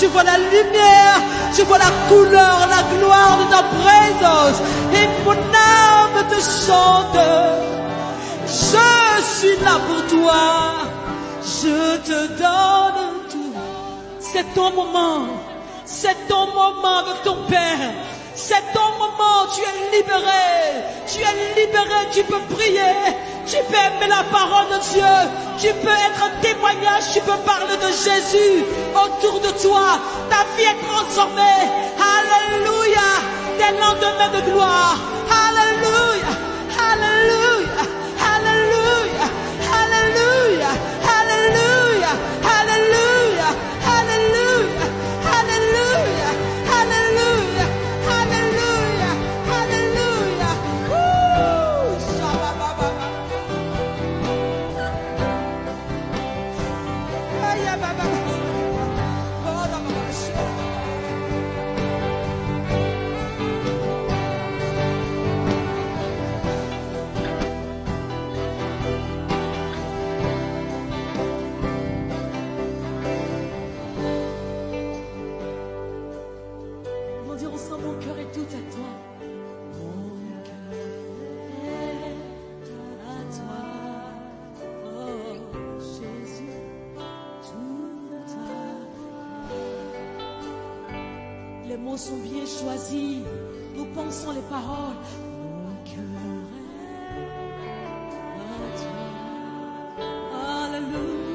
vois la lumière, je vois la couleur, la gloire de ta présence. Et mon âme te chante. Je suis là pour toi. Je te donne tout. C'est ton moment. C'est ton moment avec ton Père. C'est ton moment. Tu es libéré. Tu es libéré. Tu peux prier. Tu peux aimer la parole de Dieu. Tu peux être un témoignage. Tu peux parler de Jésus autour de toi. Ta vie est transformée. Alléluia. Des lendemains de gloire. Alléluia. Alléluia. Alléluia. Alléluia. Alléluia. Alléluia. Alléluia. Alléluia. Alléluia. Alléluia. Alléluia. Ouh, shabababa. Aya baba. Oh, baba. On va dire ensemble, mon cœur est tout à toi. Mon cœur est à toi. Oh, Jésus, tout à toi. Les mots sont bien choisis. Nous pensons les paroles. Mon cœur est à toi. Alléluia.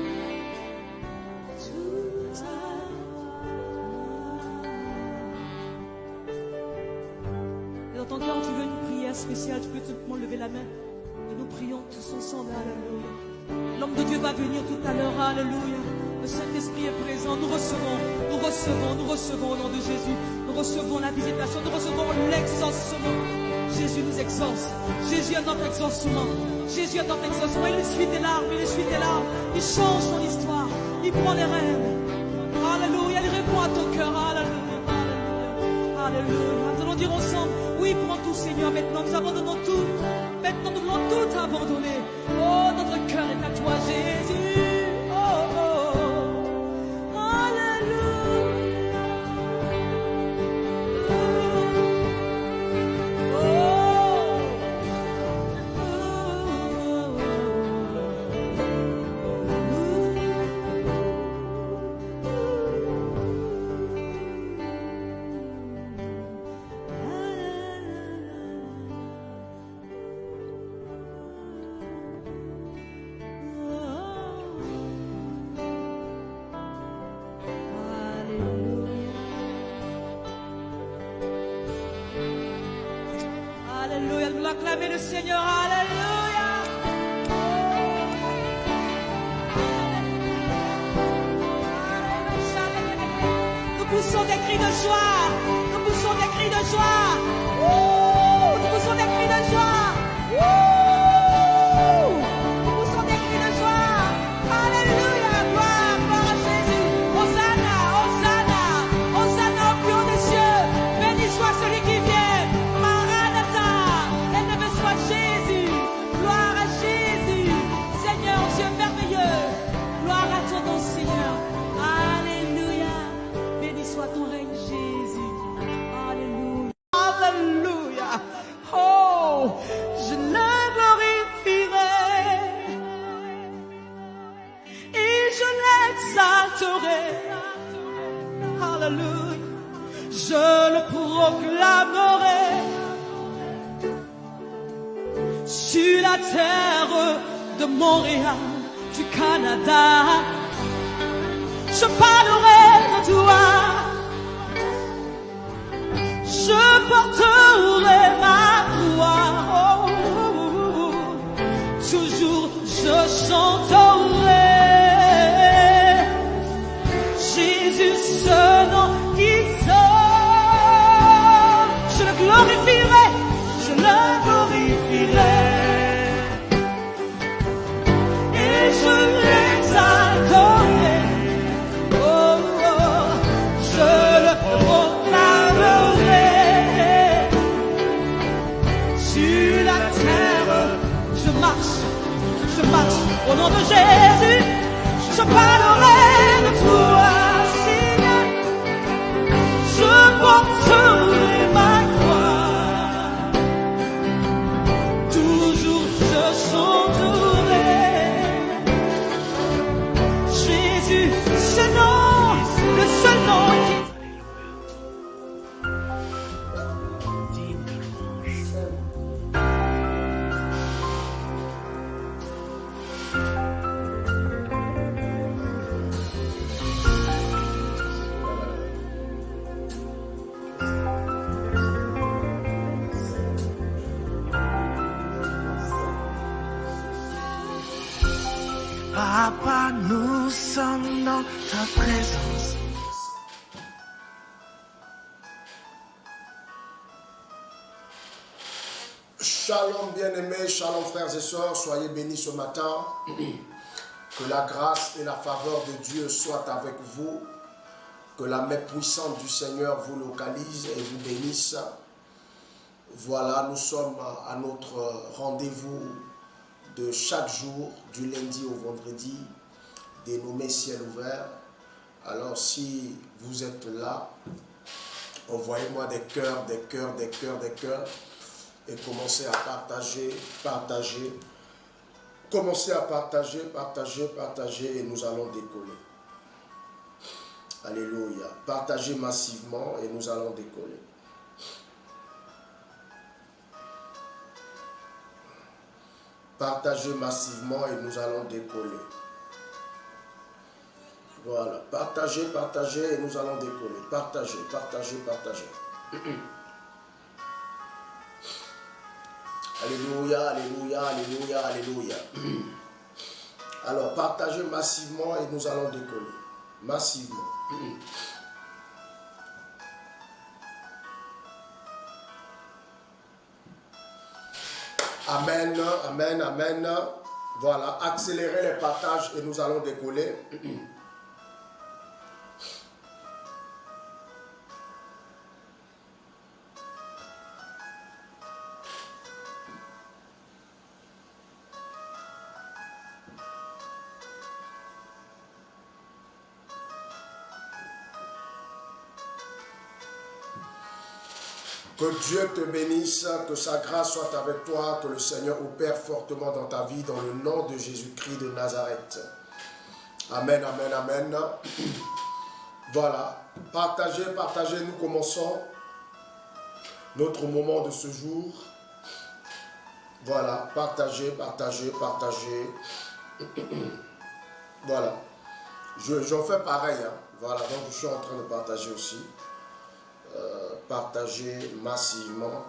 Tout à Et dans ton cœur, tu veux une prière spéciale, tu peux tout le monde lever la main. Et nous prions tous ensemble, alléluia. L'homme de Dieu va venir tout à l'heure, alléluia. Le Saint-Esprit est présent, nous recevons au nom de Jésus. Nous recevons la visitation, nous recevons l'exaucement. Jésus nous exauce. Jésus est notre exaucement. Jésus est notre exaucement. Il essuie tes larmes, il essuie tes larmes. Il change ton histoire. Il prend les rênes. Alléluia, il répond à ton cœur, alléluia. Alléluia. Nous allons dire ensemble, oui, prends tout, Seigneur. Maintenant, nous abandonnons tout. Maintenant, nous voulons tout abandonner. Oh, notre cœur est à toi, Jésus. Oh, oh, oh. Alléluia. Alléluia, nous acclamons le Seigneur, alléluia. Nous poussons des cris de joie, nous poussons des cris de joie. Nous poussons des cris de joie. Nous poussons des cris de joie. Alléluia, gloire, gloire à Jésus. Hosanna, Hosanna, Hosanna au plus haut des cieux. Béni soit celui qui vient. Jésus, gloire à Jésus, Seigneur, Dieu merveilleux, gloire à ton nom, Seigneur, alléluia, béni soit ton règne, Jésus, alléluia, alléluia, oh, je le glorifierai, et je l'exalterai, alléluia, je le proclamerai. Sur la terre de Montréal, du Canada, je parlerai de toi, je porterai ma voix, toujours je chanterai Jésus, ce nom qui sort, je le glorifierai, je le glorifierai. Je l'exalterai, oh, oh, je le proclamerai. Sur la terre, je marche au nom de Jésus. Je parlerai de toi, Seigneur, Ce nom, le seul nom qui Papa, nous sommes dans ta présence. Shalom bien-aimés, shalom frères et sœurs, soyez bénis ce matin. Que la grâce et la faveur de Dieu soient avec vous. Que la main puissante du Seigneur vous localise et vous bénisse. Voilà, nous sommes à notre rendez-vous de chaque jour, du lundi au vendredi, dénommé Ciel ouvert. Alors si vous êtes là, envoyez-moi des cœurs, des cœurs, des cœurs, des cœurs. Et commencez à partager, partager. Commencez à partager, partager, partager et nous allons décoller. Alléluia. Partagez massivement et nous allons décoller. Partagez massivement et nous allons décoller. Voilà. Partagez, partagez et nous allons décoller. Partagez, partagez, partagez. Alléluia, alléluia, alléluia, alléluia. Alors, partagez massivement et nous allons décoller. Massivement. Amen, amen, amen. Voilà, accélérez les partages et nous allons décoller. Que Dieu te bénisse, que sa grâce soit avec toi, que le Seigneur opère fortement dans ta vie, dans le nom de Jésus-Christ de Nazareth. Amen, amen, amen. Voilà, partagez, partagez, nous commençons notre moment de ce jour. Voilà, partagez, partagez, partagez. Voilà, j'en fais pareil, hein. Voilà, donc je suis en train de partager aussi. Partagez massivement.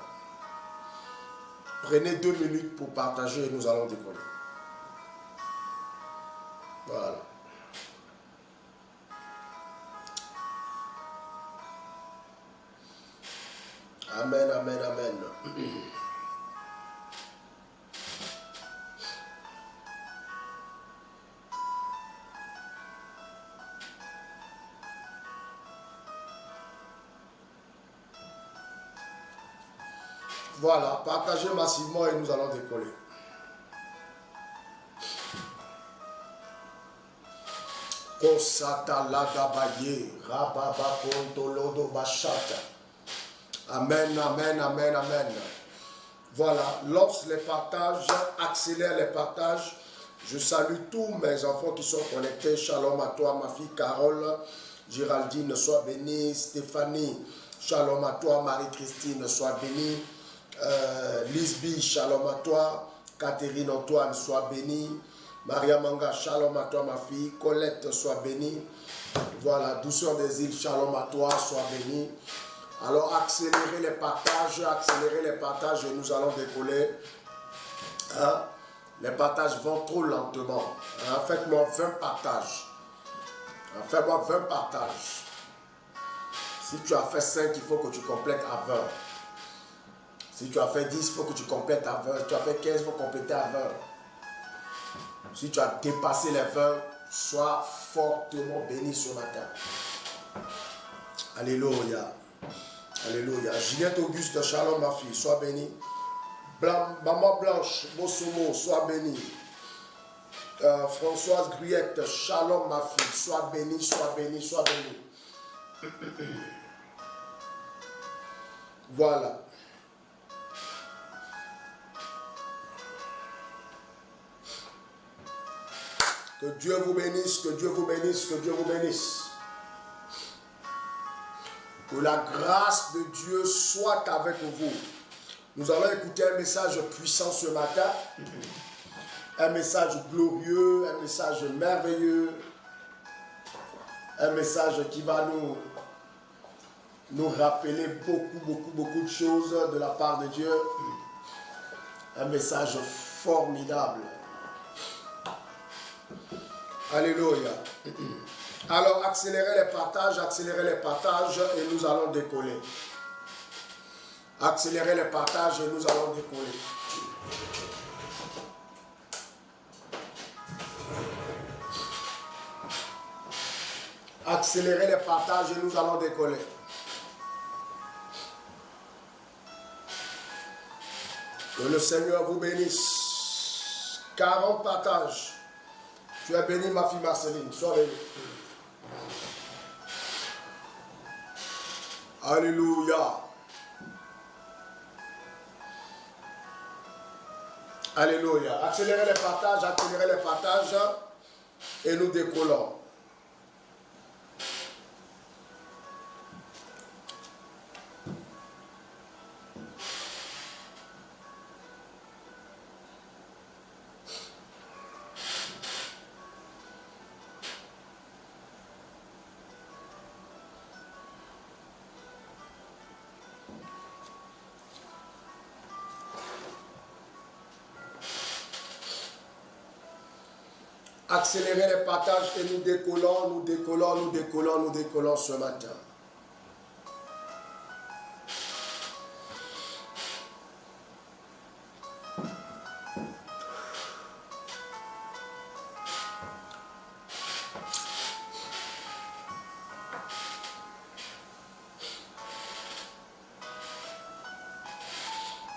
Prenez 2 minutes pour partager et nous allons décoller. Voilà. Amen, amen, amen. Voilà, partagez massivement et nous allons décoller. Amen, amen, amen, amen. Voilà, lance les partages, accélère les partages. Je salue tous mes enfants qui sont connectés. Shalom à toi, ma fille Carole. Géraldine, sois bénie. Stéphanie, shalom à toi. Marie-Christine, sois bénie. Lisby, shalom à toi. Catherine Antoine, sois bénie. Maria Manga, shalom à toi ma fille. Colette, sois bénie. Voilà, douceur des îles, shalom à toi, sois bénie. Alors accélérez les partages et nous allons décoller. Hein? Les partages vont trop lentement. Hein? Faites-moi 20 partages. Hein? Faites-moi 20 partages. Si tu as fait 5, il faut que tu complètes à 20. Si tu as fait 10, il faut que tu complètes à 20. Si tu as fait 15, il faut compléter à 20. Si tu as dépassé les 20, sois fortement béni ce matin. Alléluia. Alléluia. Juliette Auguste, shalom ma fille, sois bénie. Maman Blanche, Bosomo, sois bénie. Françoise Gruyette, shalom ma fille, sois bénie, sois bénie, sois bénie. Voilà. Que Dieu vous bénisse, que Dieu vous bénisse, que Dieu vous bénisse. Que la grâce de Dieu soit avec vous. Nous allons écouter un message puissant ce matin. Un message glorieux, un message merveilleux. Un message qui va nous rappeler beaucoup de choses de la part de Dieu. Un message formidable. Alléluia. Alors accélérez les partages et nous allons décoller. Accélérez les partages et nous allons décoller. Accélérez les partages et nous allons décoller. Que le Seigneur vous bénisse. 40 partages. Tu es bénie, ma fille Marceline. Sois bénie. Alléluia. Alléluia. Accélérez les partages et nous décollons. Accélérez les partages et nous décollons ce matin.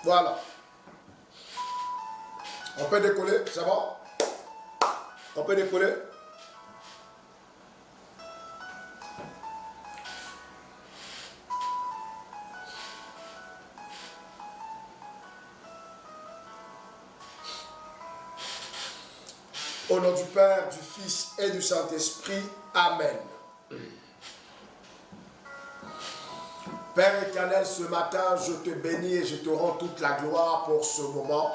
Voilà. On peut décoller, c'est bon? On peut décoller. Au nom du Père, du Fils et du Saint-Esprit. Amen. Père éternel, ce matin, je te bénis et je te rends toute la gloire pour ce moment.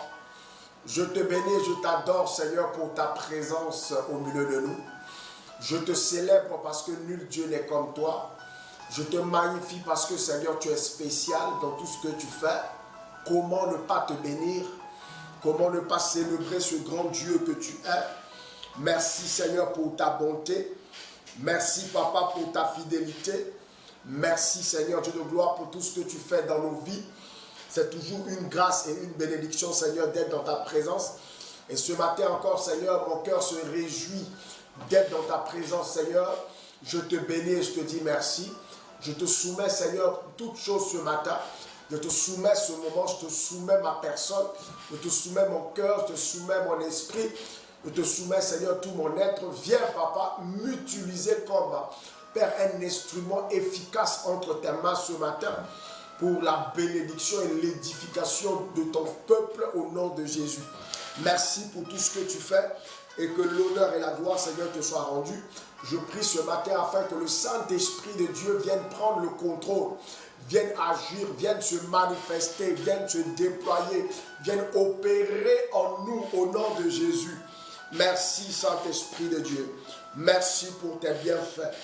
Je te bénis et je t'adore, Seigneur, pour ta présence au milieu de nous. Je te célèbre parce que nul Dieu n'est comme toi. Je te magnifie parce que, Seigneur, tu es spécial dans tout ce que tu fais. Comment ne pas te bénir? Comment ne pas célébrer ce grand Dieu que tu es? Merci, Seigneur, pour ta bonté. Merci, Papa, pour ta fidélité. Merci, Seigneur, Dieu de gloire, pour tout ce que tu fais dans nos vies. C'est toujours une grâce et une bénédiction, Seigneur, d'être dans ta présence. Et ce matin encore, Seigneur, mon cœur se réjouit d'être dans ta présence, Seigneur. Je te bénis et je te dis merci. Je te soumets, Seigneur, toutes choses ce matin. Je te soumets ce moment, je te soumets ma personne. Je te soumets mon cœur, je te soumets mon esprit. Je te soumets, Seigneur, tout mon être. Viens, Papa, m'utiliser comme, Père, un instrument efficace entre tes mains ce matin, pour la bénédiction et l'édification de ton peuple au nom de Jésus. Merci pour tout ce que tu fais et que l'honneur et la gloire, Seigneur, te soient rendus. Je prie ce matin afin que le Saint-Esprit de Dieu vienne prendre le contrôle, vienne agir, vienne se manifester, vienne se déployer, vienne opérer en nous au nom de Jésus. Merci, Saint-Esprit de Dieu. Merci pour tes bienfaits.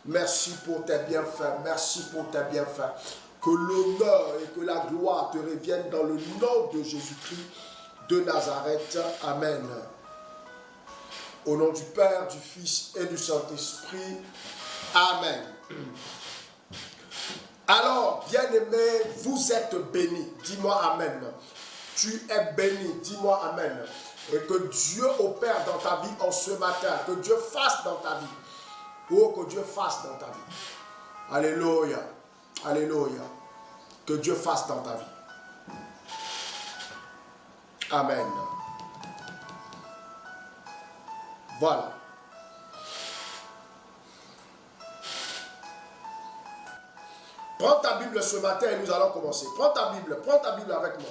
Merci pour tes bienfaits. Merci pour tes bienfaits. Que l'honneur et que la gloire te reviennent dans le nom de Jésus-Christ de Nazareth. Amen. Au nom du Père, du Fils et du Saint-Esprit. Amen. Alors, bien-aimés, vous êtes bénis. Dis-moi Amen. Tu es béni. Dis-moi Amen. Et que Dieu opère dans ta vie en ce matin. Que Dieu fasse dans ta vie. Oh, que Dieu fasse dans ta vie. Alléluia. Alléluia. Que Dieu fasse dans ta vie. Amen. Voilà. Prends ta Bible ce matin et nous allons commencer. Prends ta Bible avec moi.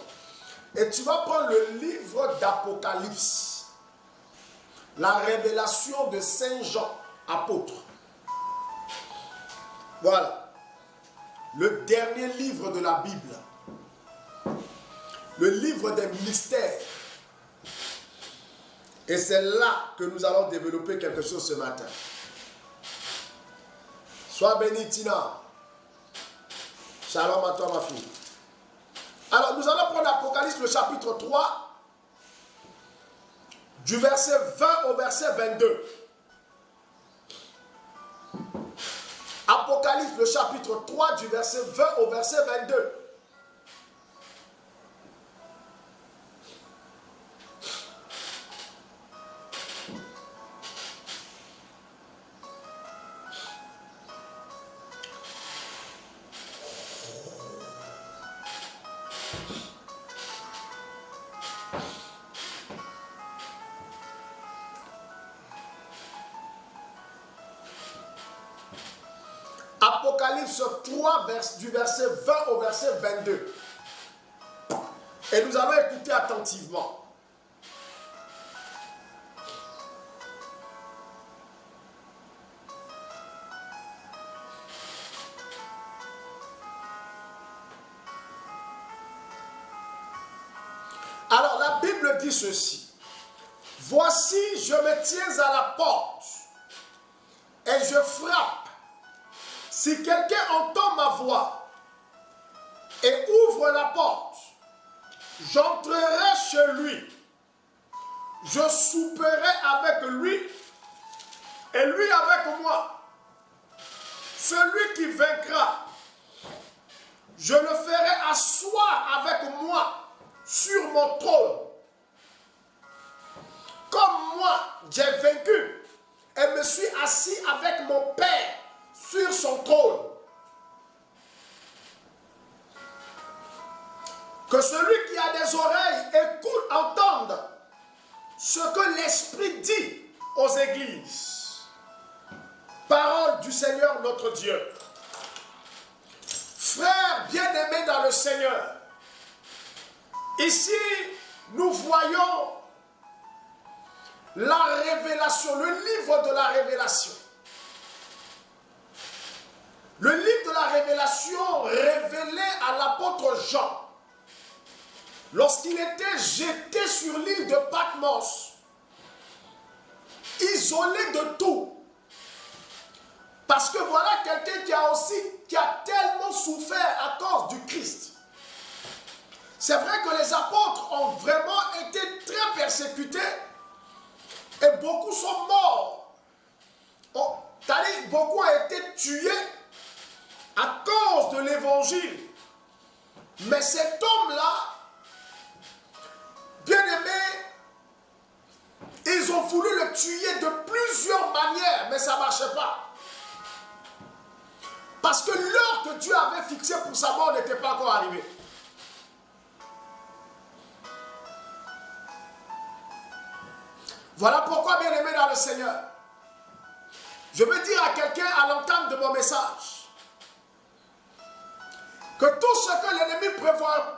Et tu vas prendre le livre d'Apocalypse. La révélation de Saint Jean, apôtre. Voilà. Le dernier livre de la Bible. Le livre des mystères. Et c'est là que nous allons développer quelque chose ce matin. Sois béni, Tina. Shalom à toi, ma fille. Alors, nous allons prendre Apocalypse, le chapitre 3, du verset 20 au verset 22. Apocalypse, le chapitre 3, du verset 20 au verset 22. Apocalypse 3, du verset 20 au verset 22. Et nous allons écouter attentivement. Alors la Bible dit ceci. Voici, je me tiens à la porte et je frappe. Si quelqu'un entend ma voix et ouvre la porte, j'entrerai chez lui. Je souperai avec lui et lui avec moi. Celui qui vaincra, je le ferai asseoir avec moi sur mon trône. Comme moi, j'ai vaincu et me suis assis avec mon Père sur son trône. Que celui qui a des oreilles écoute, entende ce que l'Esprit dit aux églises. Parole du Seigneur notre Dieu. Frères bien-aimés dans le Seigneur, ici nous voyons la révélation, le livre de la révélation. Le livre de la révélation révélé à l'apôtre Jean lorsqu'il était jeté sur l'île de Patmos, isolé de tout. Parce que voilà quelqu'un qui a tellement souffert à cause du Christ. C'est vrai que les apôtres ont vraiment été très persécutés et beaucoup sont morts. Beaucoup ont été tués à cause de l'évangile. Mais cet homme-là, bien aimé, ils ont voulu le tuer de plusieurs manières, mais ça ne marchait pas. Parce que l'heure que Dieu avait fixée pour sa mort n'était pas encore arrivée. Voilà pourquoi, bien aimé dans le Seigneur, je veux dire à quelqu'un à l'entente de mon message que tout ce que l'ennemi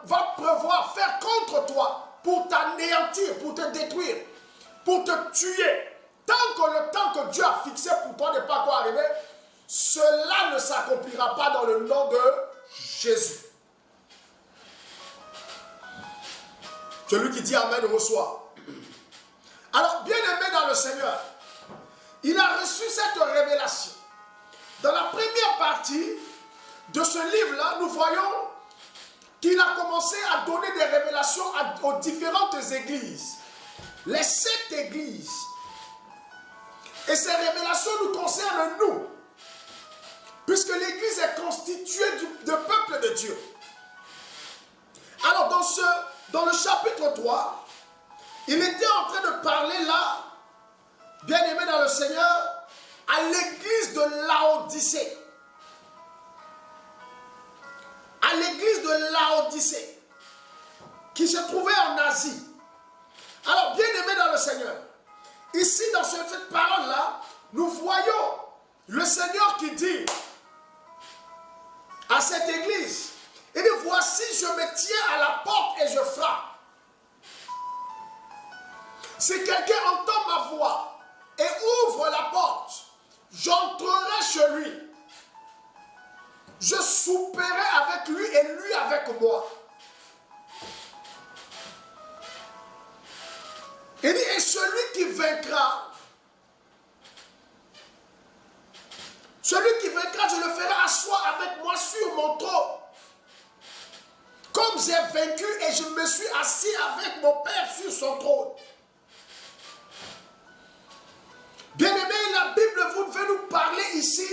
va prévoir faire contre toi pour t'anéantir, pour te détruire, pour te tuer, tant que le temps que Dieu a fixé pour toi n'est pas encore arrivé, cela ne s'accomplira pas dans le nom de Jésus. Celui qui dit Amen reçoit. Alors, bien aimé dans le Seigneur, il a reçu cette révélation. Dans la première partie de ce livre-là, nous voyons qu'il a commencé à donner des révélations aux différentes églises. Les 7 églises. Et ces révélations nous concernent nous. Puisque l'église est constituée de peuple de Dieu. Alors dans le chapitre 3, il était en train de parler là, bien aimé dans le Seigneur, à l'église de Laodicée. À l'église de Laodicée, qui se trouvait en Asie. Alors, bien aimé dans le Seigneur, ici dans cette parole-là, nous voyons le Seigneur qui dit à cette église, il dit, voici, je me tiens à la porte et je frappe. Si quelqu'un entend ma voix et ouvre la porte, j'entrerai chez lui. Je souperai avec lui et lui avec moi. Il dit, et celui qui vaincra, je le ferai asseoir avec moi sur mon trône. Comme j'ai vaincu et je me suis assis avec mon Père sur son trône. Bien-aimé, la Bible veut nous parler ici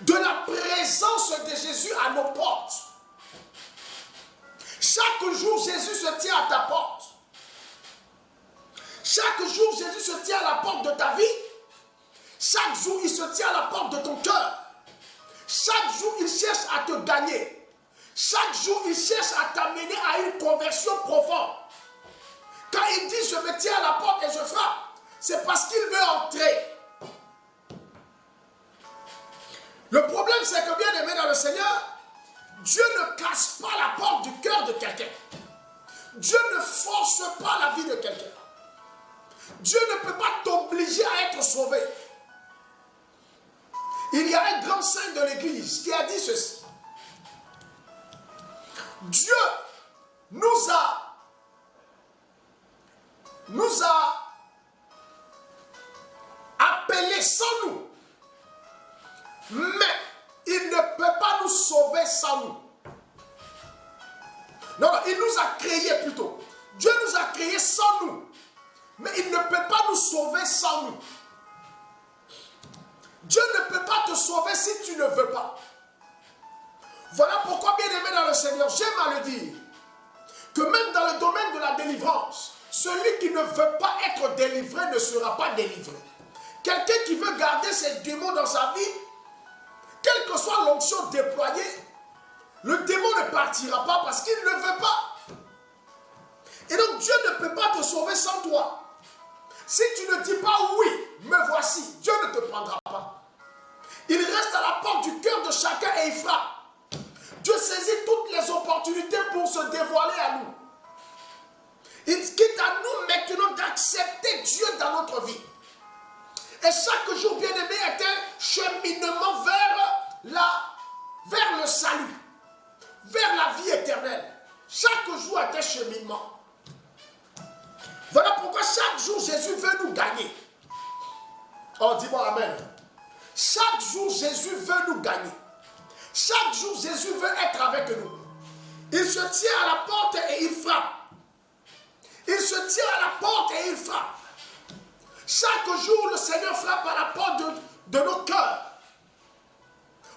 de la présence de Jésus à nos portes. Chaque jour, Jésus se tient à ta porte. Chaque jour, Jésus se tient à la porte de ta vie. Chaque jour, il se tient à la porte de ton cœur. Chaque jour, il cherche à te gagner. Chaque jour, il cherche à t'amener à une conversion profonde. Quand il dit, je me tiens à la porte et je frappe, c'est parce qu'il veut entrer. Le problème, c'est que bien aimé dans le Seigneur, Dieu ne casse pas la porte du cœur de quelqu'un. Dieu ne force pas la vie de quelqu'un. Dieu ne peut pas t'obliger à être sauvé. Il y a un grand saint de l'Église qui a dit ceci. Dieu nous a appelés sans nous. Mais il ne peut pas nous sauver sans nous. Non, il nous a créés plutôt. Dieu nous a créés sans nous. Mais il ne peut pas nous sauver sans nous. Dieu ne peut pas te sauver si tu ne veux pas. Voilà pourquoi, bien aimé dans le Seigneur, j'aime à le dire, que même dans le domaine de la délivrance, celui qui ne veut pas être délivré ne sera pas délivré. Quelqu'un qui veut garder ses démons dans sa vie, quelle que soit l'onction déployée, le démon ne partira pas parce qu'il ne veut pas. Et donc Dieu ne peut pas te sauver sans toi. Si tu ne dis pas oui, me voici, Dieu ne te prendra pas. Il reste à la porte du cœur de chacun et il frappe. Dieu saisit toutes les opportunités pour se dévoiler à nous. Il quitte à nous maintenant d'accepter Dieu dans notre vie. Et chaque jour, bien-aimé, est un cheminement vers le salut, vers la vie éternelle. Chaque jour est un cheminement. Voilà pourquoi chaque jour, Jésus veut nous gagner. Oh, dis-moi amen. Chaque jour, Jésus veut nous gagner. Chaque jour, Jésus veut être avec nous. Il se tient à la porte et il frappe. Il se tient à la porte et il frappe. Chaque jour, le Seigneur frappe à la porte de nos cœurs.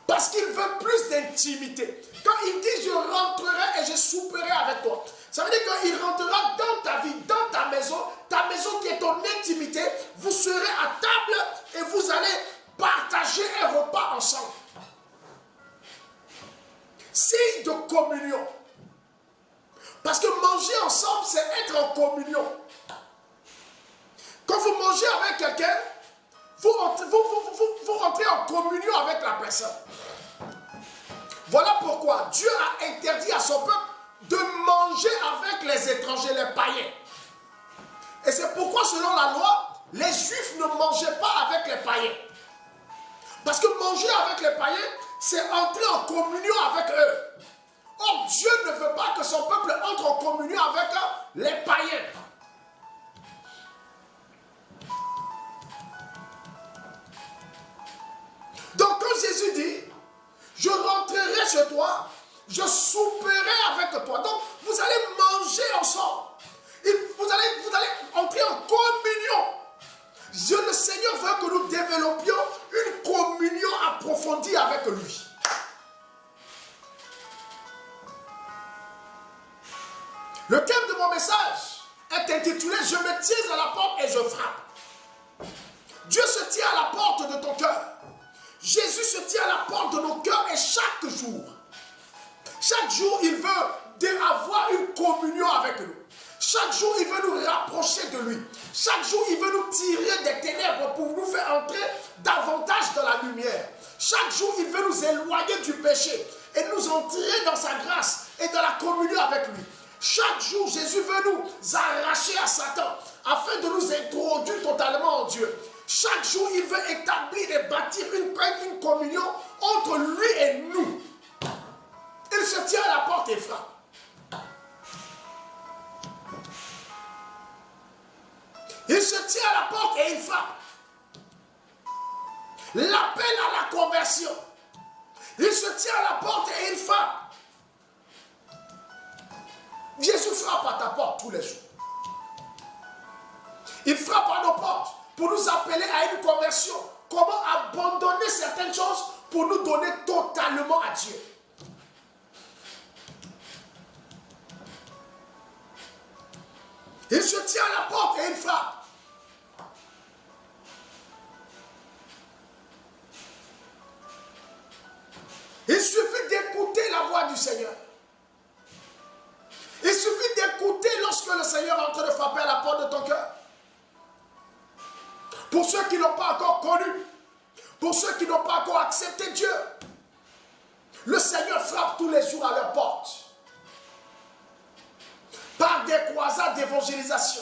Parce qu'il veut plus d'intimité. Quand il dit, je rentrerai et je souperai avec toi. Ça veut dire qu'il rentrera dans ta vie, dans ta maison qui est ton intimité. Vous serez à table et vous allez partager un repas ensemble. Signe de communion. Parce que manger ensemble, c'est être en communion. Quand vous mangez avec quelqu'un, vous rentrez en communion avec la personne. Voilà pourquoi Dieu a interdit à son peuple de manger avec les étrangers, les païens. Et c'est pourquoi, selon la loi, les Juifs ne mangeaient pas avec les païens. Parce que manger avec les païens, c'est entrer en communion avec eux. Or, Dieu ne veut pas que son peuple entre en communion avec les païens. Donc, quand Jésus dit, je rentrerai chez toi, je souperai avec toi. Donc, vous allez manger ensemble. Vous allez entrer en communion. Dieu, le Seigneur veut que nous développions une communion approfondie avec lui. Le thème de mon message est intitulé « Je me tiens à la porte et je frappe ». Dieu se tient à la porte de ton cœur. Jésus se tient à la porte de nos cœurs et chaque jour, il veut avoir une communion avec nous. Chaque jour, il veut nous rapprocher de lui. Chaque jour, il veut nous tirer des ténèbres pour nous faire entrer davantage dans la lumière. Chaque jour, il veut nous éloigner du péché et nous entrer dans sa grâce et dans la communion avec lui. Chaque jour, Jésus veut nous arracher à Satan afin de nous introduire totalement en Dieu. Chaque jour, il veut établir et bâtir une communion entre lui et nous. Il se tient à la porte et frappe. Il se tient à la porte et il frappe. L'appel à la conversion. Il se tient à la porte et il frappe. Jésus frappe à ta porte tous les jours. Il frappe à nos portes pour nous appeler à une conversion. Comment abandonner certaines choses pour nous donner totalement à Dieu. Il se tient à la porte et il frappe. Il suffit d'écouter la voix du Seigneur. Il suffit d'écouter lorsque le Seigneur est en train de frapper à la porte de ton cœur. Pour ceux qui n'ont pas encore connu, pour ceux qui n'ont pas encore accepté Dieu, le Seigneur frappe tous les jours à leur porte. Par des croisades d'évangélisation,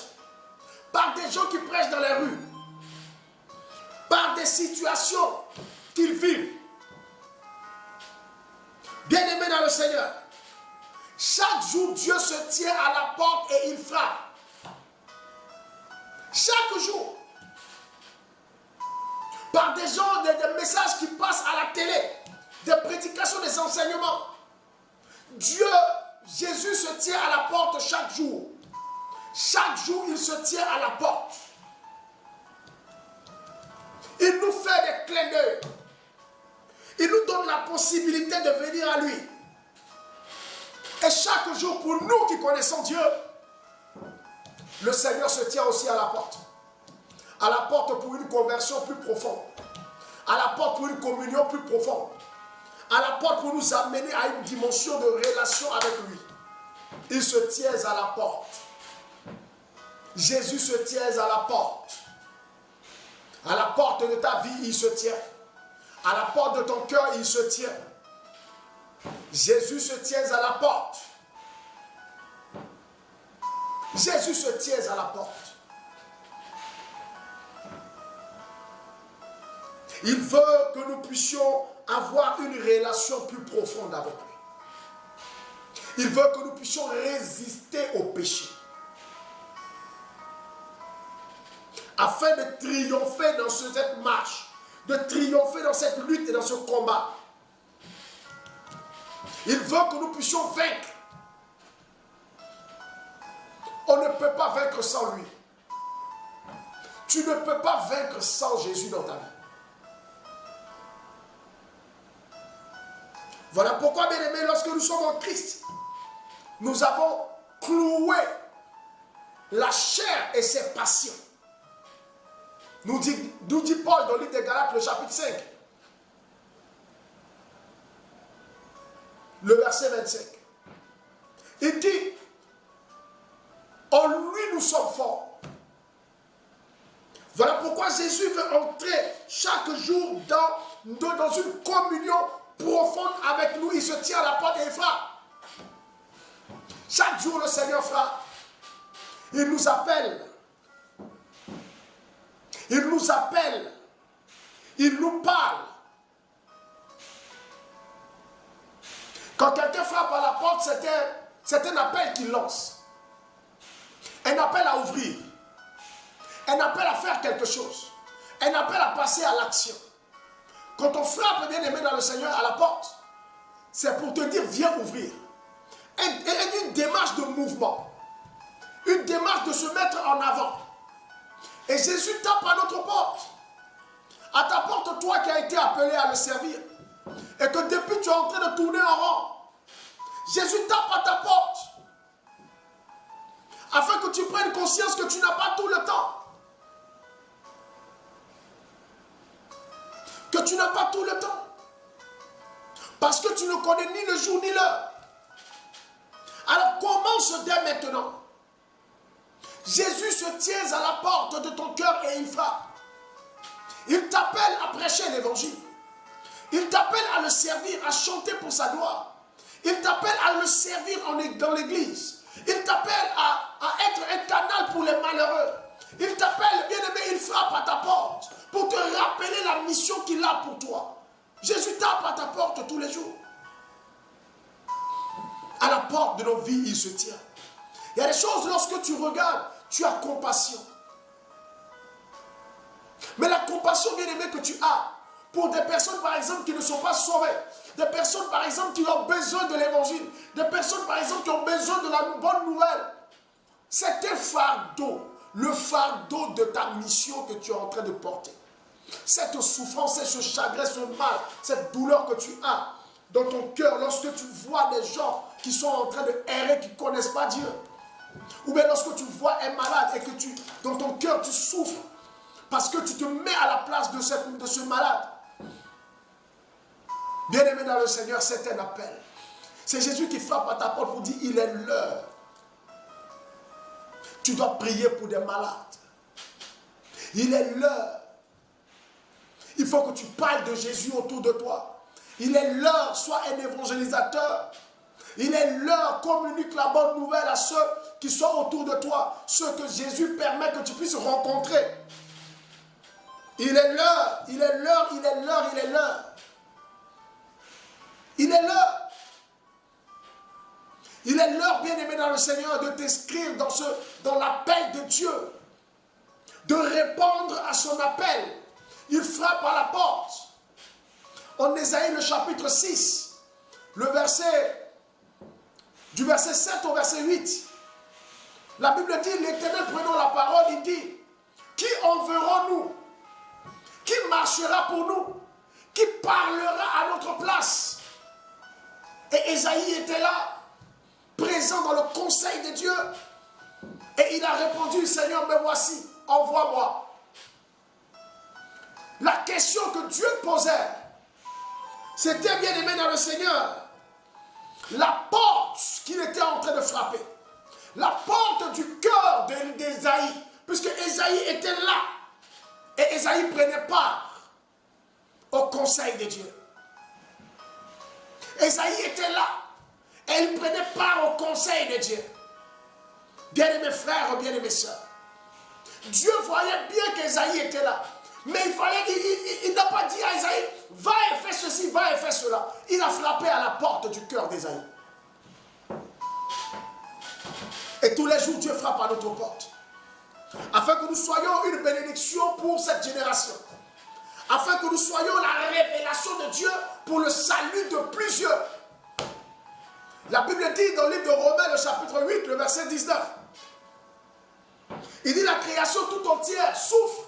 par des gens qui prêchent dans les rues, par des situations qu'ils vivent. Bien-aimés dans le Seigneur, chaque jour Dieu se tient à la porte et il frappe. Chaque jour. Par des gens, des messages qui passent à la télé, des prédications, des enseignements. Dieu, Jésus se tient à la porte chaque jour. Chaque jour, il se tient à la porte. Il nous fait des clins d'œil. Il nous donne la possibilité de venir à lui. Et chaque jour, pour nous qui connaissons Dieu, le Seigneur se tient aussi à la porte. À la porte pour une conversion plus profonde. À la porte pour une communion plus profonde. À la porte pour nous amener à une dimension de relation avec lui. Il se tient à la porte. Jésus se tient à la porte. À la porte de ta vie, il se tient. À la porte de ton cœur, il se tient. Jésus se tient à la porte. Jésus se tient à la porte. Il veut que nous puissions avoir une relation plus profonde avec lui. Il veut que nous puissions résister au péché. Afin de triompher dans cette marche, de triompher dans cette lutte et dans ce combat. Il veut que nous puissions vaincre. On ne peut pas vaincre sans lui. Tu ne peux pas vaincre sans Jésus dans ta vie. Voilà pourquoi, bien aimés, lorsque nous sommes en Christ, nous avons cloué la chair et ses passions. Nous dit Paul dans le livre des Galates, le chapitre 5, le verset 25. Il dit, en lui nous sommes forts. Voilà pourquoi Jésus veut entrer chaque jour dans une communion profonde avec nous. Il se tient à la porte et il frappe. Chaque jour le Seigneur frappe. Il nous appelle. Il nous appelle. Il nous parle. Quand quelqu'un frappe à la porte, c'est un appel qu'il lance. Un appel à ouvrir. Un appel à faire quelque chose. Un appel à passer à l'action. Quand on frappe, bien aimé dans le Seigneur, à la porte, c'est pour te dire, viens ouvrir. Et une démarche de mouvement. Une démarche de se mettre en avant. Et Jésus tape à notre porte. À ta porte, toi qui as été appelé à le servir. Et que depuis tu es en train de tourner en rond. Jésus tape à ta porte. Afin que tu prennes conscience que tu n'as pas tout le temps. Que tu n'as pas tout le temps. Parce que tu ne connais ni le jour ni l'heure. Alors commence dès maintenant. Jésus se tient à la porte de ton cœur et il frappe. Il t'appelle à prêcher l'évangile. Il t'appelle à le servir, à chanter pour sa gloire. Il t'appelle à le servir dans l'église. Il t'appelle à être un canal pour les malheureux. Il t'appelle, bien-aimé, il frappe à ta porte pour te rappeler la mission qu'il a pour toi. Jésus tape à ta porte tous les jours. À la porte de nos vies, il se tient. Il y a des choses, lorsque tu regardes, tu as compassion. Mais la compassion, bien-aimé, que tu as pour des personnes, par exemple, qui ne sont pas sauvées, des personnes, par exemple, qui ont besoin de l'évangile, des personnes, par exemple, qui ont besoin de la bonne nouvelle, c'est un fardeau, le fardeau de ta mission que tu es en train de porter. Cette souffrance, ce chagrin, ce mal, cette douleur que tu as dans ton cœur, lorsque tu vois des gens qui sont en train de errer, qui ne connaissent pas Dieu, ou bien lorsque tu vois un malade et que dans ton cœur tu souffres, parce que tu te mets à la place de ce malade. Bien-aimé dans le Seigneur, c'est un appel. C'est Jésus qui frappe à ta porte pour dire, il est l'heure. Tu dois prier pour des malades. Il est l'heure. Il faut que tu parles de Jésus autour de toi. Il est l'heure, sois un évangélisateur. Il est l'heure, communique la bonne nouvelle à ceux qui sont autour de toi, ceux que Jésus permet que tu puisses rencontrer. Il est l'heure, il est l'heure, il est l'heure, il est l'heure. Il est l'heure. Il est l'heure, bien-aimé dans le Seigneur, de t'inscrire dans l'appel de Dieu, de répondre à son appel. Il frappe à la porte. En Ésaïe, le chapitre 6, du verset 7 au verset 8, la Bible dit, l'Éternel prenant la parole, il dit, qui enverrons-nous? Qui marchera pour nous? Qui parlera à notre place? Et Ésaïe était là, présent dans le conseil de Dieu. Et il a répondu, Seigneur, me voici, envoie-moi. La question que Dieu posait, c'était, bien aimé dans le Seigneur, la porte qu'il était en train de frapper. La porte du cœur d'Ésaïe, puisque Ésaïe était là. Et Ésaïe prenait part au conseil de Dieu. Ésaïe était là. Et il prenait part au conseil de Dieu. Bien-aimés frères, bien-aimés sœurs, Dieu voyait bien qu'Ésaïe était là. Mais il n'a pas dit à Ésaïe, va et fais ceci, va et fais cela. Il a frappé à la porte du cœur d'Ésaïe. Et tous les jours, Dieu frappe à notre porte. Afin que nous soyons une bénédiction pour cette génération. Afin que nous soyons la révélation de Dieu pour le salut de plusieurs. La Bible dit dans le livre de Romains, le chapitre 8, le verset 19. Il dit la création tout entière souffre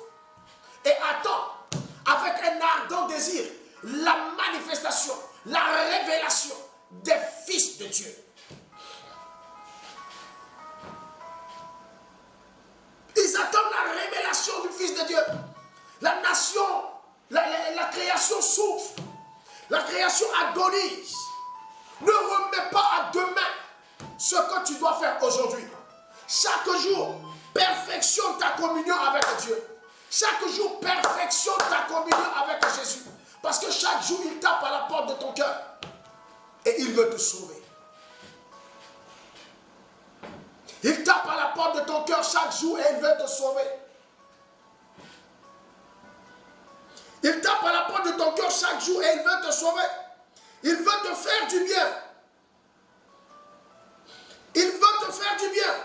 et attend avec un ardent désir la manifestation, la révélation des fils de Dieu. Ils attendent la révélation du Fils de Dieu. La nation, la création souffre. La création agonise. Ne remets pas à demain ce que tu dois faire aujourd'hui. Chaque jour, perfectionne ta communion avec Dieu. Chaque jour, perfectionne ta communion avec Jésus. Parce que chaque jour, il tape à la porte de ton cœur. Et il veut te sauver. Il tape à la porte de ton cœur chaque jour et il veut te sauver. Il tape à la porte de ton cœur chaque jour et il veut te sauver. Il veut te faire du bien. Il veut te faire du bien.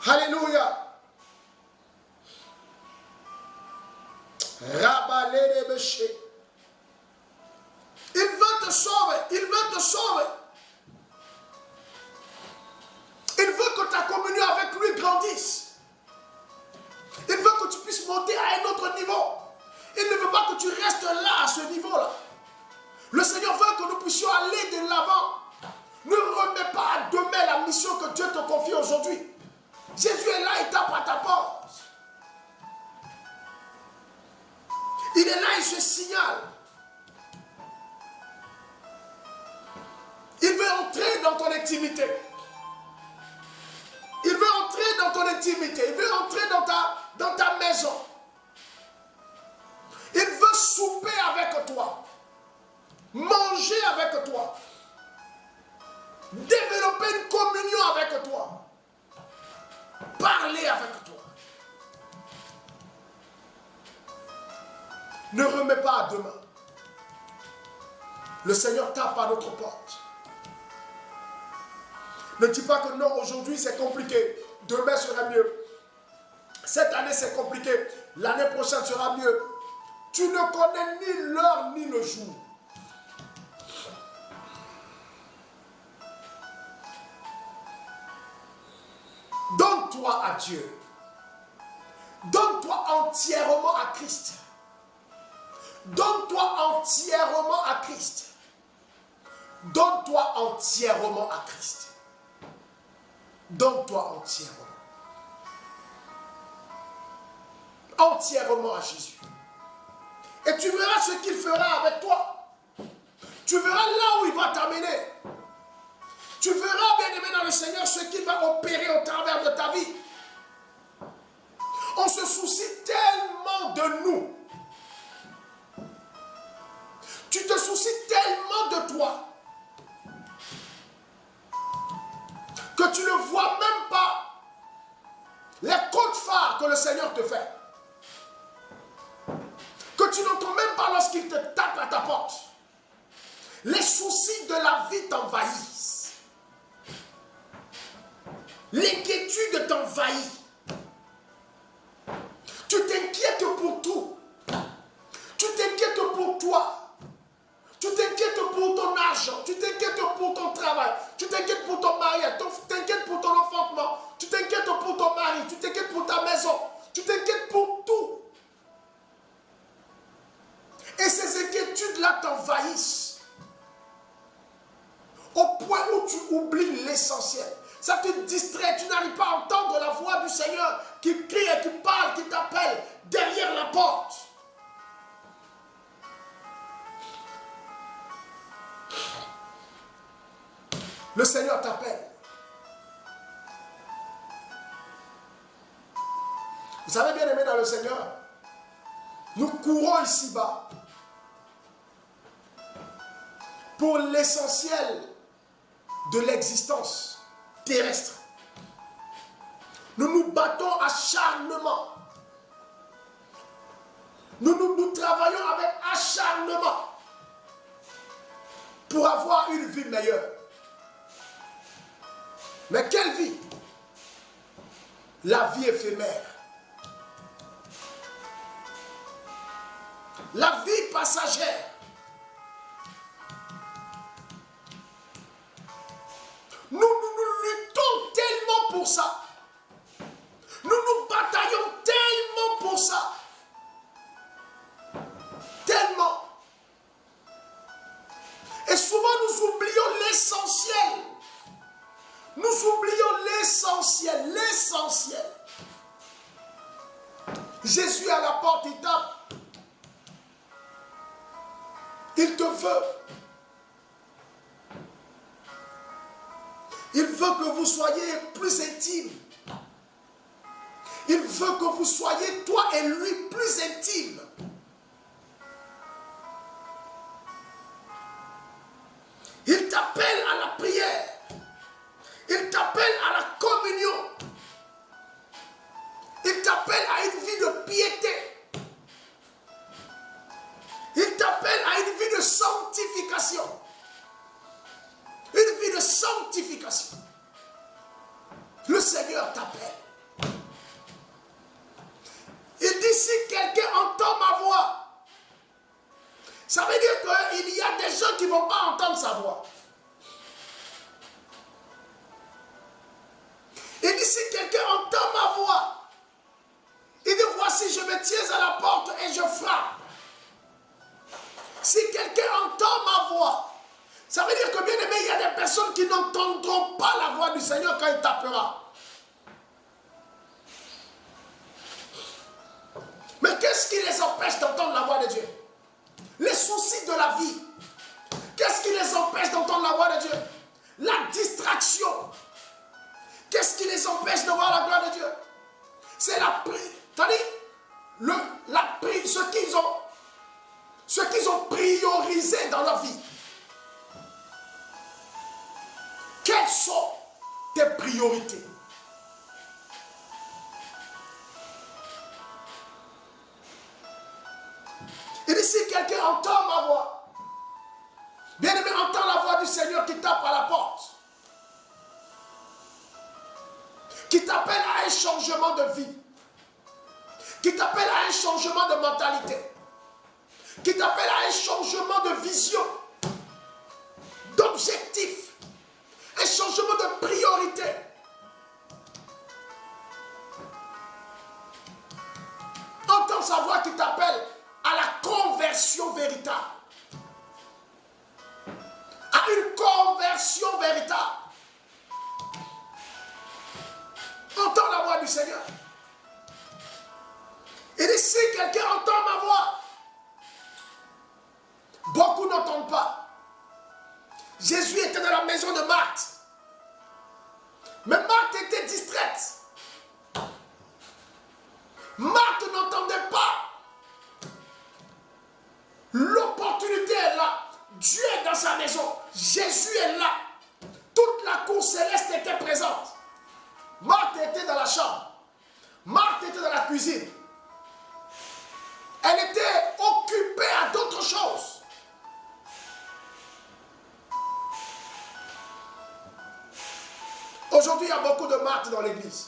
Alléluia. Rabalé les péchés. Il veut te sauver. Il veut te sauver. Il veut que ta communion avec lui grandisse. Il veut que tu puisses monter à un autre niveau. Il ne veut pas que tu restes là, à ce niveau-là. Le Seigneur veut que nous puissions aller de l'avant. Ne remets pas à demain la mission que Dieu te confie aujourd'hui. Jésus est là, il tape à ta porte. Il est là, il se signale. Il veut entrer dans ton intimité. Il veut entrer dans ton intimité. Il veut entrer dans ta maison. Il veut souper avec toi. Manger avec toi. avec toi. Ne remets pas à demain. Le Seigneur tape à notre porte. Ne dis pas que non, aujourd'hui c'est compliqué, demain sera mieux. Cette année c'est compliqué, l'année prochaine sera mieux. Tu ne connais ni l'heure ni le jour. Donne-toi à Dieu. Donne-toi entièrement à Christ. Donne-toi entièrement à Christ. Donne-toi entièrement à Christ. Donne-toi entièrement. Entièrement à Jésus. Et tu verras ce qu'il fera avec toi. Tu verras là où il va t'amener. Tu verras, bien-aimé dans le Seigneur, ce qu'il va opérer au travers de ta vie. On se soucie tellement de nous. Tu te soucies tellement de toi que tu ne vois même pas les côtes phares que le Seigneur te fait. Que tu n'entends même pas lorsqu'il te tape à ta porte. Les soucis de la vie t'envahissent. L'inquiétude t'envahit. Tu t'inquiètes pour tout. Tu t'inquiètes pour toi. Tu t'inquiètes pour ton argent. Tu t'inquiètes pour ton travail. Tu t'inquiètes pour ton mariage. Tu t'inquiètes pour ton enfantement. Tu t'inquiètes pour ton mari. Tu t'inquiètes pour ta maison. Tu t'inquiètes pour tout. Et ces inquiétudes-là t'envahissent. Au point où tu oublies l'essentiel. Ça te distrait. Tu n'arrives pas à entendre la voix du Seigneur qui crie et qui parle, qui t'appelle derrière la porte. Le Seigneur t'appelle. Vous savez, bien aimé dans le Seigneur, nous courons ici-bas pour l'essentiel de l'existence terrestre. Nous nous battons acharnement. Nous travaillons avec acharnement pour avoir une vie meilleure. Mais quelle vie? La vie éphémère. La vie passagère. Nous luttons tellement pour ça. Nous nous bataillons tellement pour ça. Tellement. Et souvent nous oublions l'essentiel. Nous oublions l'essentiel. L'essentiel. Jésus à la porte, il tape. Il te veut. Il veut que vous soyez plus intimes. Il veut que vous soyez, toi et lui, plus intimes. Il t'appelle à la prière. Il t'appelle à la communion. Il t'appelle à une vie de piété. Il t'appelle à une vie de sanctification. Une vie de sanctification. Le Seigneur t'appelle. Il dit, si quelqu'un entend ma voix, ça veut dire qu'il y a des gens qui ne vont pas entendre sa voix. Il dit, si quelqu'un entend ma voix, il dit, voici, je me tiens à la porte et je frappe. Si quelqu'un entend ma voix, ça veut dire que, bien aimé, il y a des personnes qui n'entendront pas la voix du Seigneur quand il tapera. Mais qu'est-ce qui les empêche d'entendre la voix de Dieu? Les soucis de la vie. Qu'est-ce qui les empêche d'entendre la voix de Dieu? La distraction. Qu'est-ce qui les empêche de voir la gloire de Dieu? C'est la prière. C'est-à-dire, ce qu'ils ont priorisé dans leur vie. Quelles sont tes priorités? Il dit, si quelqu'un entend ma voix, bien-aimé, entend la voix du Seigneur qui tape à la porte, qui t'appelle à un changement de vie, qui t'appelle à un changement de mentalité, qui t'appelle à un changement de vision, d'objectif, un changement de priorité. Entends sa voix qui t'appelle à la conversion véritable. À une conversion véritable. Entends la voix du Seigneur. Il dit, si quelqu'un entend ma voix, beaucoup n'entendent pas. Jésus était dans la maison de Marthe. Mais Marthe était distraite. Marthe n'entendait pas. L'opportunité est là. Dieu est dans sa maison. Jésus est là. Toute la cour céleste était présente. Marthe était dans la chambre. Marthe était dans la cuisine. Elle était occupée à d'autres choses. Aujourd'hui, il y a beaucoup de Marthe dans l'église.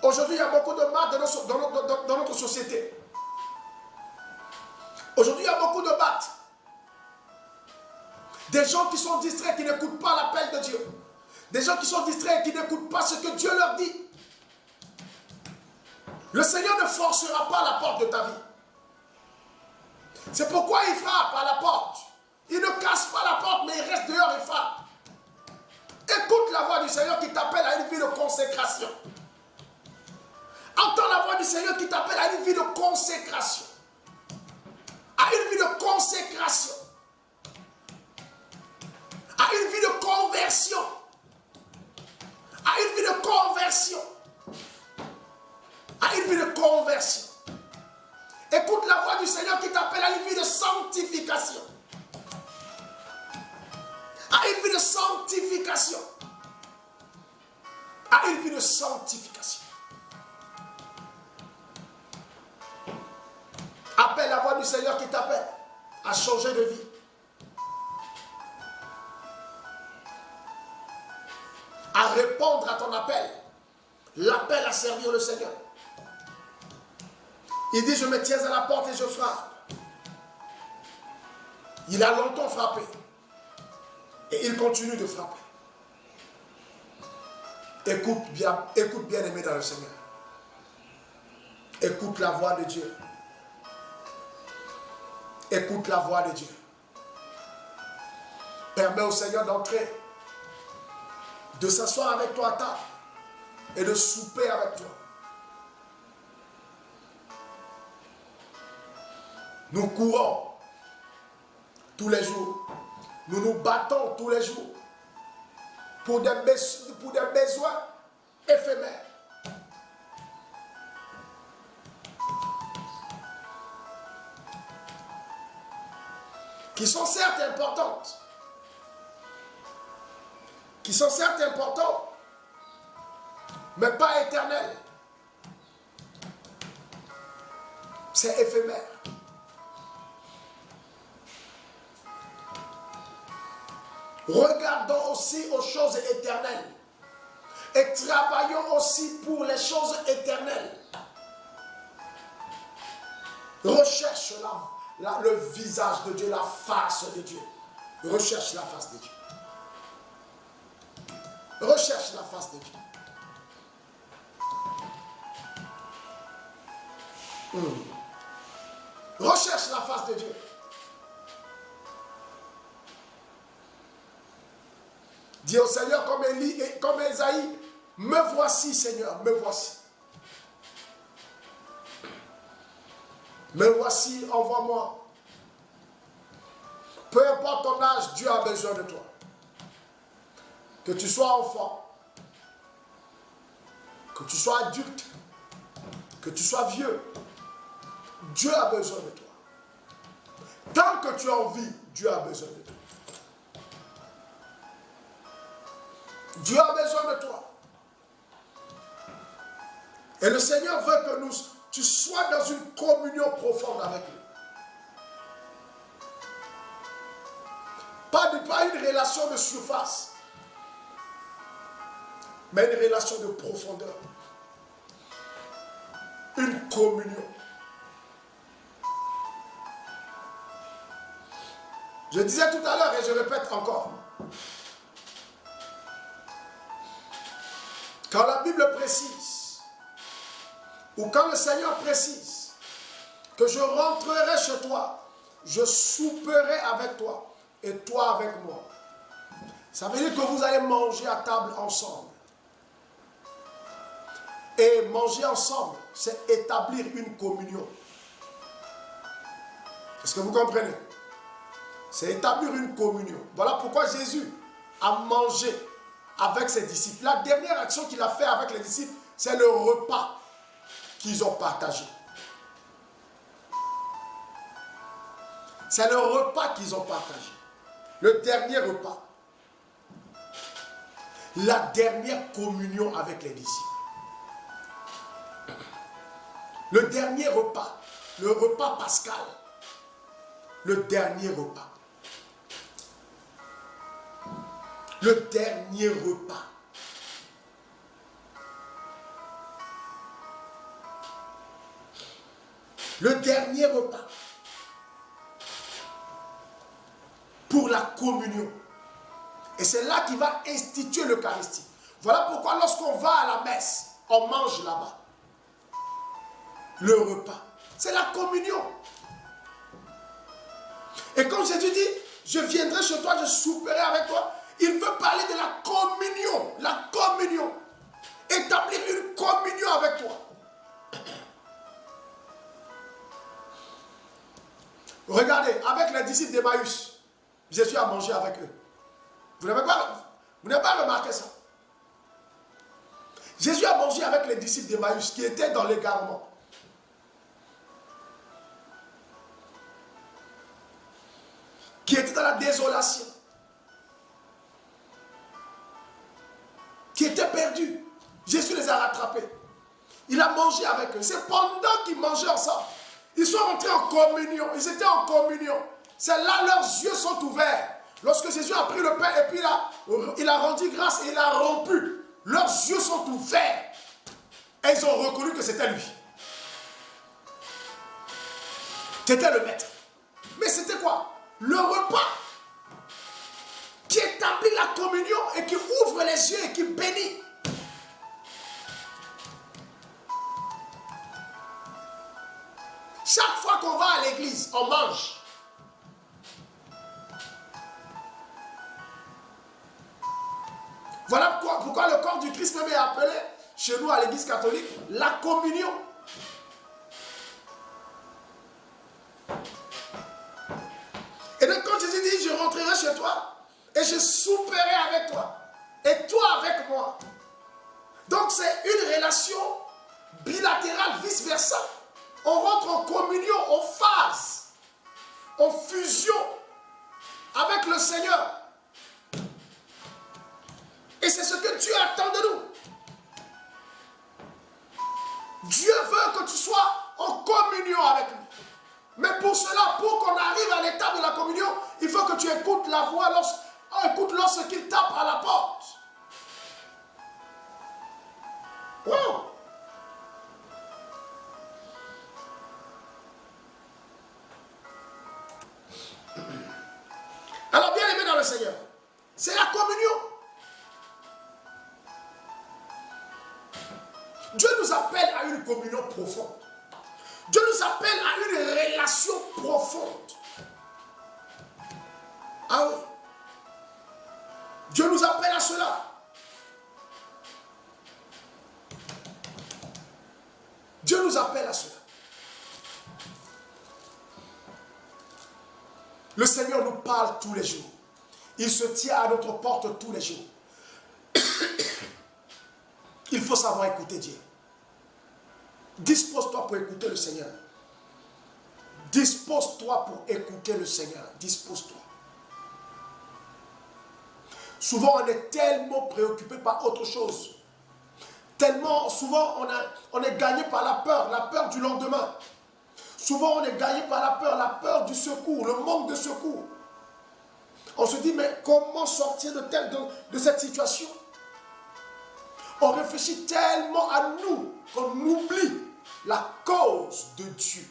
Aujourd'hui, il y a beaucoup de Marthe dans notre société. Aujourd'hui, il y a beaucoup de Marthe. Des gens qui sont distraits, qui n'écoutent pas l'appel de Dieu. Des gens qui sont distraits, qui n'écoutent pas ce que Dieu leur dit. Le Seigneur ne forcera pas la porte de ta vie. C'est pourquoi il frappe à la porte. Il ne casse pas la porte, mais il reste dehors et frappe. Écoute la voix du Seigneur qui t'appelle à une vie de consécration. Entends la voix du Seigneur qui t'appelle à une vie de consécration. À une vie de consécration. À une vie de conversion. À une vie de conversion. À une vie de conversion. Écoute la voix du Seigneur qui t'appelle à une vie de sanctification. À une vie de sanctification. À une vie de sanctification. Appelle la voix du Seigneur qui t'appelle à changer de vie. À répondre à ton appel. L'appel à servir le Seigneur. Il dit, je me tiens à la porte et je frappe. Il a longtemps frappé. Et il continue de frapper. Écoute bien aimé dans le Seigneur. Écoute la voix de Dieu. Écoute la voix de Dieu. Permets au Seigneur d'entrer, de s'asseoir avec toi à table et de souper avec toi. Nous courons tous les jours. Nous nous battons tous les jours pour des besoins éphémères. Qui sont certes importantes. Qui sont certes importantes, mais pas éternelles. C'est éphémère. Regardons aussi aux choses éternelles et travaillons aussi pour les choses éternelles. Recherche le visage de Dieu, la face de Dieu. Recherche la face de Dieu. Recherche la face de Dieu. Recherche la face de Dieu. Dis au Seigneur comme Esaïe, me voici Seigneur, me voici. Me voici, envoie-moi. Peu importe ton âge, Dieu a besoin de toi. Que tu sois enfant, que tu sois adulte, que tu sois vieux, Dieu a besoin de toi. Tant que tu es en vie, Dieu a besoin de toi. Dieu a besoin de toi. Et le Seigneur veut que tu sois dans une communion profonde avec lui. Pas une relation de surface, mais une relation de profondeur. Une communion. Je disais tout à l'heure et je répète encore. Quand la Bible précise, ou quand le Seigneur précise que je rentrerai chez toi, je souperai avec toi et toi avec moi, ça veut dire que vous allez manger à table ensemble. Et manger ensemble, c'est établir une communion. Est-ce que vous comprenez? C'est établir une communion. Voilà pourquoi Jésus a mangé avec ses disciples. La dernière action qu'il a fait avec les disciples, c'est le repas qu'ils ont partagé. C'est le repas qu'ils ont partagé. Le dernier repas. La dernière communion avec les disciples. Le dernier repas. Le repas pascal. Le dernier repas. Le dernier repas. Le dernier repas. Pour la communion. Et c'est là qu'il va instituer l'Eucharistie. Voilà pourquoi lorsqu'on va à la messe, on mange là-bas. Le repas. C'est la communion. Et quand Jésus dit, je viendrai chez toi, je souperai avec toi, il veut parler de la communion. La communion. Établir une communion avec toi. Regardez, avec les disciples d'Emmaüs, Jésus a mangé avec eux. Vous n'avez pas remarqué ça? Jésus a mangé avec les disciples d'Emmaüs qui étaient dans l'égarement. Qui étaient dans la désolation. Qui étaient perdus. Jésus les a rattrapés. Il a mangé avec eux. C'est pendant qu'ils mangeaient ensemble. Ils sont rentrés en communion. Ils étaient en communion. C'est là leurs yeux sont ouverts. Lorsque Jésus a pris le pain et puis il a rendu grâce et il a rompu. Leurs yeux sont ouverts. Et ils ont reconnu que c'était lui. C'était le maître. Mais c'était quoi? Le repas qui établit la communion et qui ouvre les yeux et qui bénit. Chaque fois qu'on va à l'église, on mange. Voilà pourquoi le corps du Christ même est appelé, chez nous à l'église catholique, la communion. Et donc quand Jésus dit, je rentrerai chez toi et je souperai avec toi et toi avec moi. Donc c'est une relation bilatérale, vice-versa. On rentre en communion, en phase, en fusion avec le Seigneur. Et c'est ce que Dieu attend de nous. Dieu veut que tu sois en communion avec lui. Mais pour cela, pour qu'on arrive à l'étape de la communion, il faut que tu écoutes la voix lorsqu'il tape à la porte. Wow! Alors bien aimé dans le Seigneur, c'est la communion. Dieu nous appelle à une communion profonde. Dieu nous appelle à une relation profonde. Ah oui. Dieu nous appelle à cela. Dieu nous appelle à cela. Le Seigneur nous parle tous les jours. Il se tient à notre porte tous les jours. Il faut savoir écouter Dieu. Dispose-toi pour écouter le Seigneur. Dispose-toi pour écouter le Seigneur. Dispose-toi. Souvent, on est tellement préoccupé par autre chose. Tellement, souvent, on est gagné par la peur du lendemain. Souvent, on est gagné par la peur du secours, le manque de secours. On se dit, mais comment sortir de cette situation? On réfléchit tellement à nous qu'on oublie la cause de Dieu.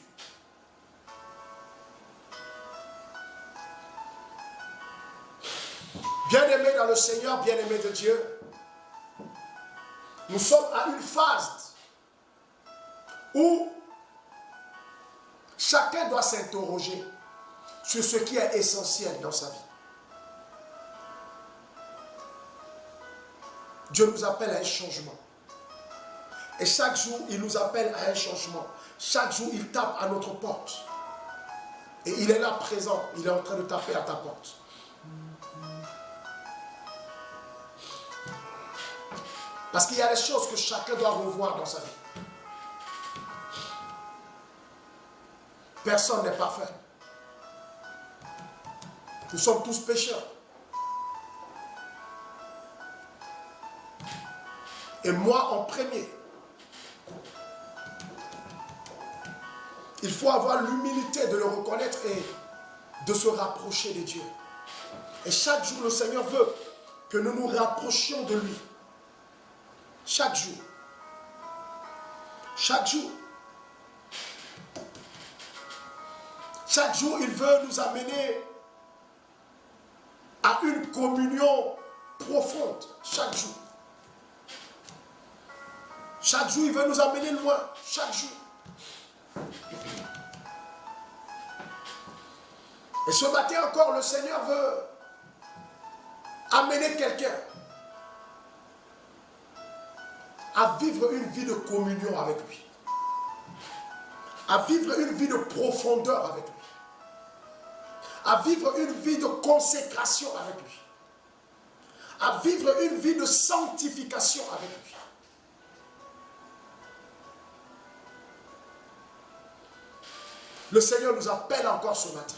Bien-aimés dans le Seigneur, bien-aimés de Dieu, nous sommes à une phase où chacun doit s'interroger sur ce qui est essentiel dans sa vie. Dieu nous appelle à un changement. Et chaque jour, il nous appelle à un changement. Chaque jour, il tape à notre porte. Et il est là présent. Il est en train de taper à ta porte. Parce qu'il y a des choses que chacun doit revoir dans sa vie. Personne n'est parfait. Nous sommes tous pécheurs. Et moi en premier. Il faut avoir l'humilité de le reconnaître et de se rapprocher de Dieu. Et chaque jour, le Seigneur veut que nous nous rapprochions de lui. Chaque jour. Chaque jour. Chaque jour, il veut nous amener à une communion profonde. Chaque jour. Chaque jour, il veut nous amener loin. Chaque jour. Et ce matin encore, le Seigneur veut amener quelqu'un à vivre une vie de communion avec lui. À vivre une vie de profondeur avec lui. À vivre une vie de consécration avec lui. À vivre une vie de sanctification avec lui. Le Seigneur nous appelle encore ce matin.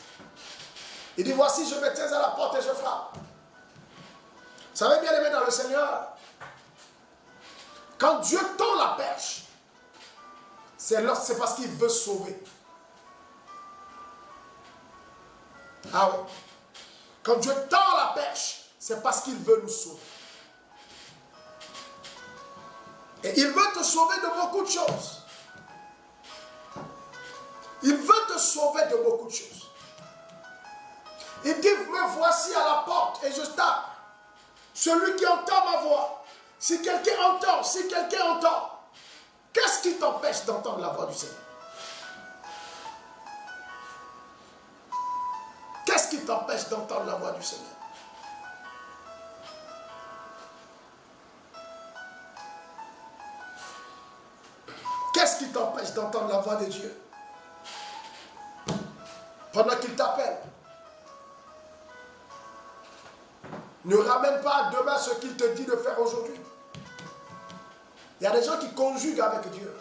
Il dit, voici, je me tiens à la porte et je frappe. Vous savez, bien aimé dans le Seigneur, quand Dieu tend la perche, c'est parce qu'il veut sauver. Ah oui. Quand Dieu tend la perche, c'est parce qu'il veut nous sauver. Et il veut te sauver de beaucoup de choses. Il veut te sauver de beaucoup de choses. Il dit, me voici à la porte et je tape. Celui qui entend ma voix. Si quelqu'un entend, qu'est-ce qui t'empêche d'entendre la voix du Seigneur? Qu'est-ce qui t'empêche d'entendre la voix du Seigneur? Qu'est-ce qui t'empêche d'entendre la voix de Dieu? Pendant qu'il t'appelle. Ne ramène pas à demain ce qu'il te dit de faire aujourd'hui. Il y a des gens qui conjuguent avec Dieu.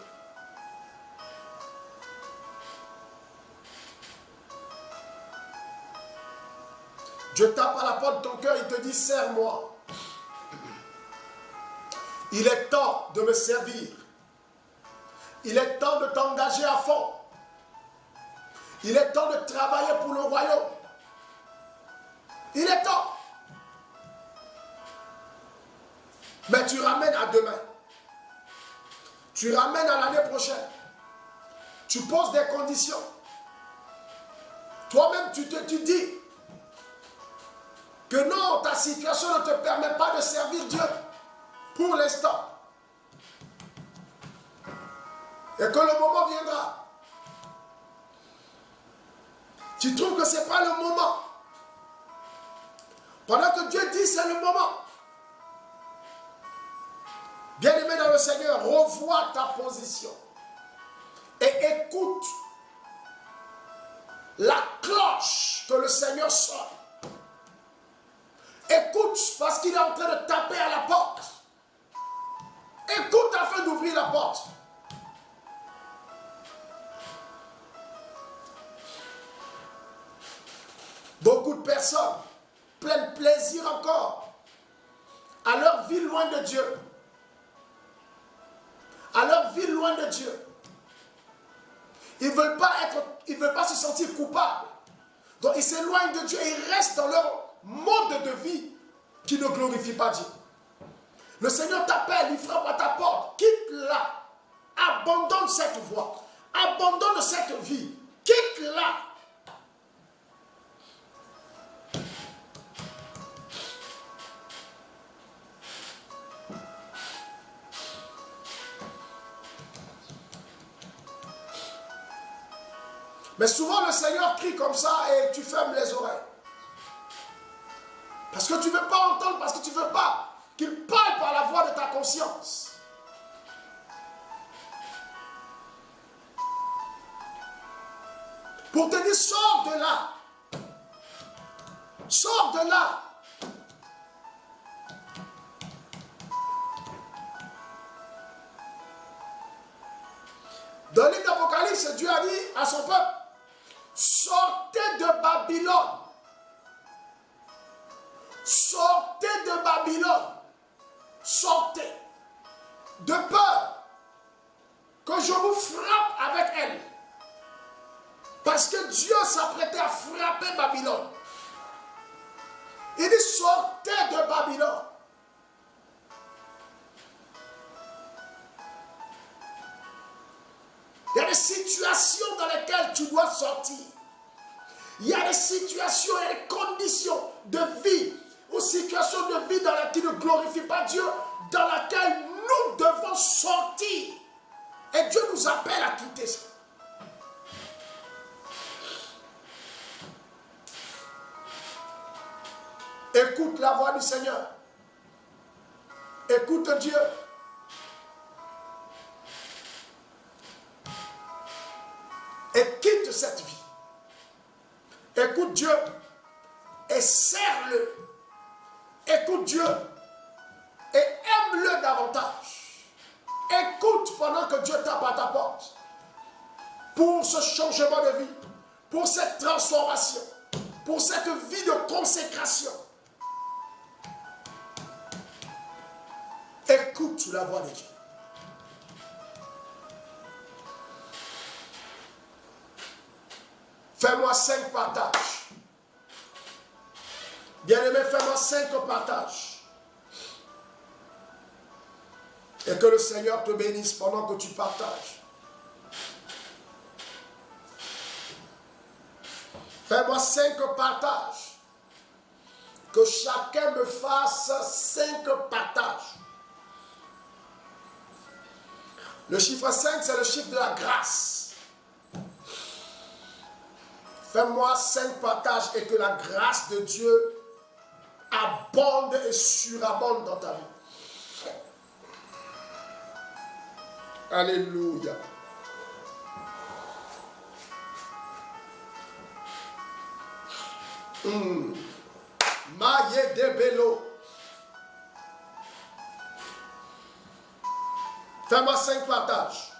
Dieu tape à la porte de ton cœur, il te dit, serre-moi. Il est temps de me servir. Il est temps de t'engager à fond. Il est temps de travailler pour le royaume. Il est temps. Mais tu ramènes à demain. Tu ramènes à l'année prochaine. Tu poses des conditions. Toi-même, tu dis que non, ta situation ne te permet pas de servir Dieu pour l'instant. Et que le moment viendra. Tu trouves que ce n'est pas le moment. Pendant que Dieu dit c'est le moment. Bien-aimé dans le Seigneur, revois ta position. Et écoute la cloche que le Seigneur sonne. Écoute parce qu'il est en train de taper à la porte. Écoute afin d'ouvrir la porte. Beaucoup de personnes prennent plaisir encore à leur vie loin de Dieu. loin de Dieu. Ils ne veulent pas se sentir coupables. Donc ils s'éloignent de Dieu et ils restent dans leur mode de vie qui ne glorifie pas Dieu. Le Seigneur t'appelle, il frappe à ta porte. Quitte-la. Abandonne cette voie. Abandonne cette vie. Quitte-la. Mais souvent le Seigneur crie comme ça et tu fermes les oreilles. Parce que tu ne veux pas entendre, parce que tu ne veux pas qu'il parle par la voix de ta conscience. Pour te dire, sors de là. Sors de là. Dans le livre d'Apocalypse, Dieu a dit à son peuple, sortez de Babylone. Sortez de Babylone. Sortez. De peur que je vous frappe avec elle. Parce que Dieu s'apprêtait à frapper Babylone. Il dit sortez de Babylone. Il y a des situations dans lesquelles tu dois sortir. Il y a des situations et des conditions de vie ou situations de vie dans lesquelles qui ne glorifient pas Dieu, dans lesquelles nous devons sortir. Et Dieu nous appelle à quitter ça. Écoute la voix du Seigneur. Écoute Dieu. Et quitte cette vie. Écoute Dieu et serre-le. Écoute Dieu et aime-le davantage. Écoute pendant que Dieu tape à ta porte. Pour ce changement de vie, pour cette transformation, pour cette vie de consécration. Écoute la voix de Dieu. Fais-moi 5 partages. Bien-aimé, fais-moi 5 partages. Et que le Seigneur te bénisse pendant que tu partages. Fais-moi 5 partages. Que chacun me fasse 5 partages. Le chiffre 5, c'est le chiffre de la grâce. Fais-moi 5 partages et que la grâce de Dieu abonde et surabonde dans ta vie. Alléluia. Maïe de Bello. Fais-moi 5 partages.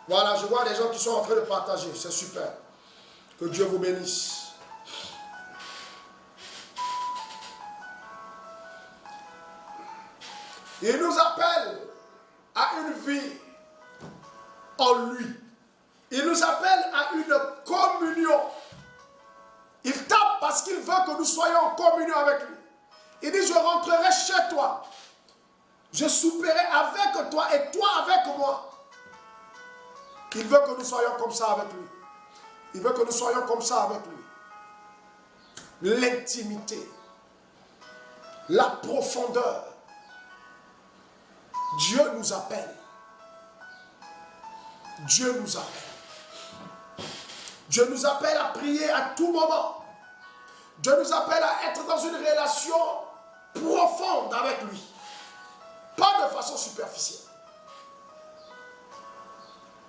Voilà, je vois des gens qui sont en train de partager. C'est super. Que Dieu vous bénisse. Il nous appelle à une vie en lui. Il nous appelle à une communion. Il tape parce qu'il veut que nous soyons en communion avec lui. Il dit, je rentrerai chez toi. Je souperai avec toi et toi avec moi. Il veut que nous soyons comme ça avec lui. Il veut que nous soyons comme ça avec lui. L'intimité. La profondeur. Dieu nous appelle. Dieu nous appelle. Dieu nous appelle à prier à tout moment. Dieu nous appelle à être dans une relation profonde avec lui. Pas de façon superficielle.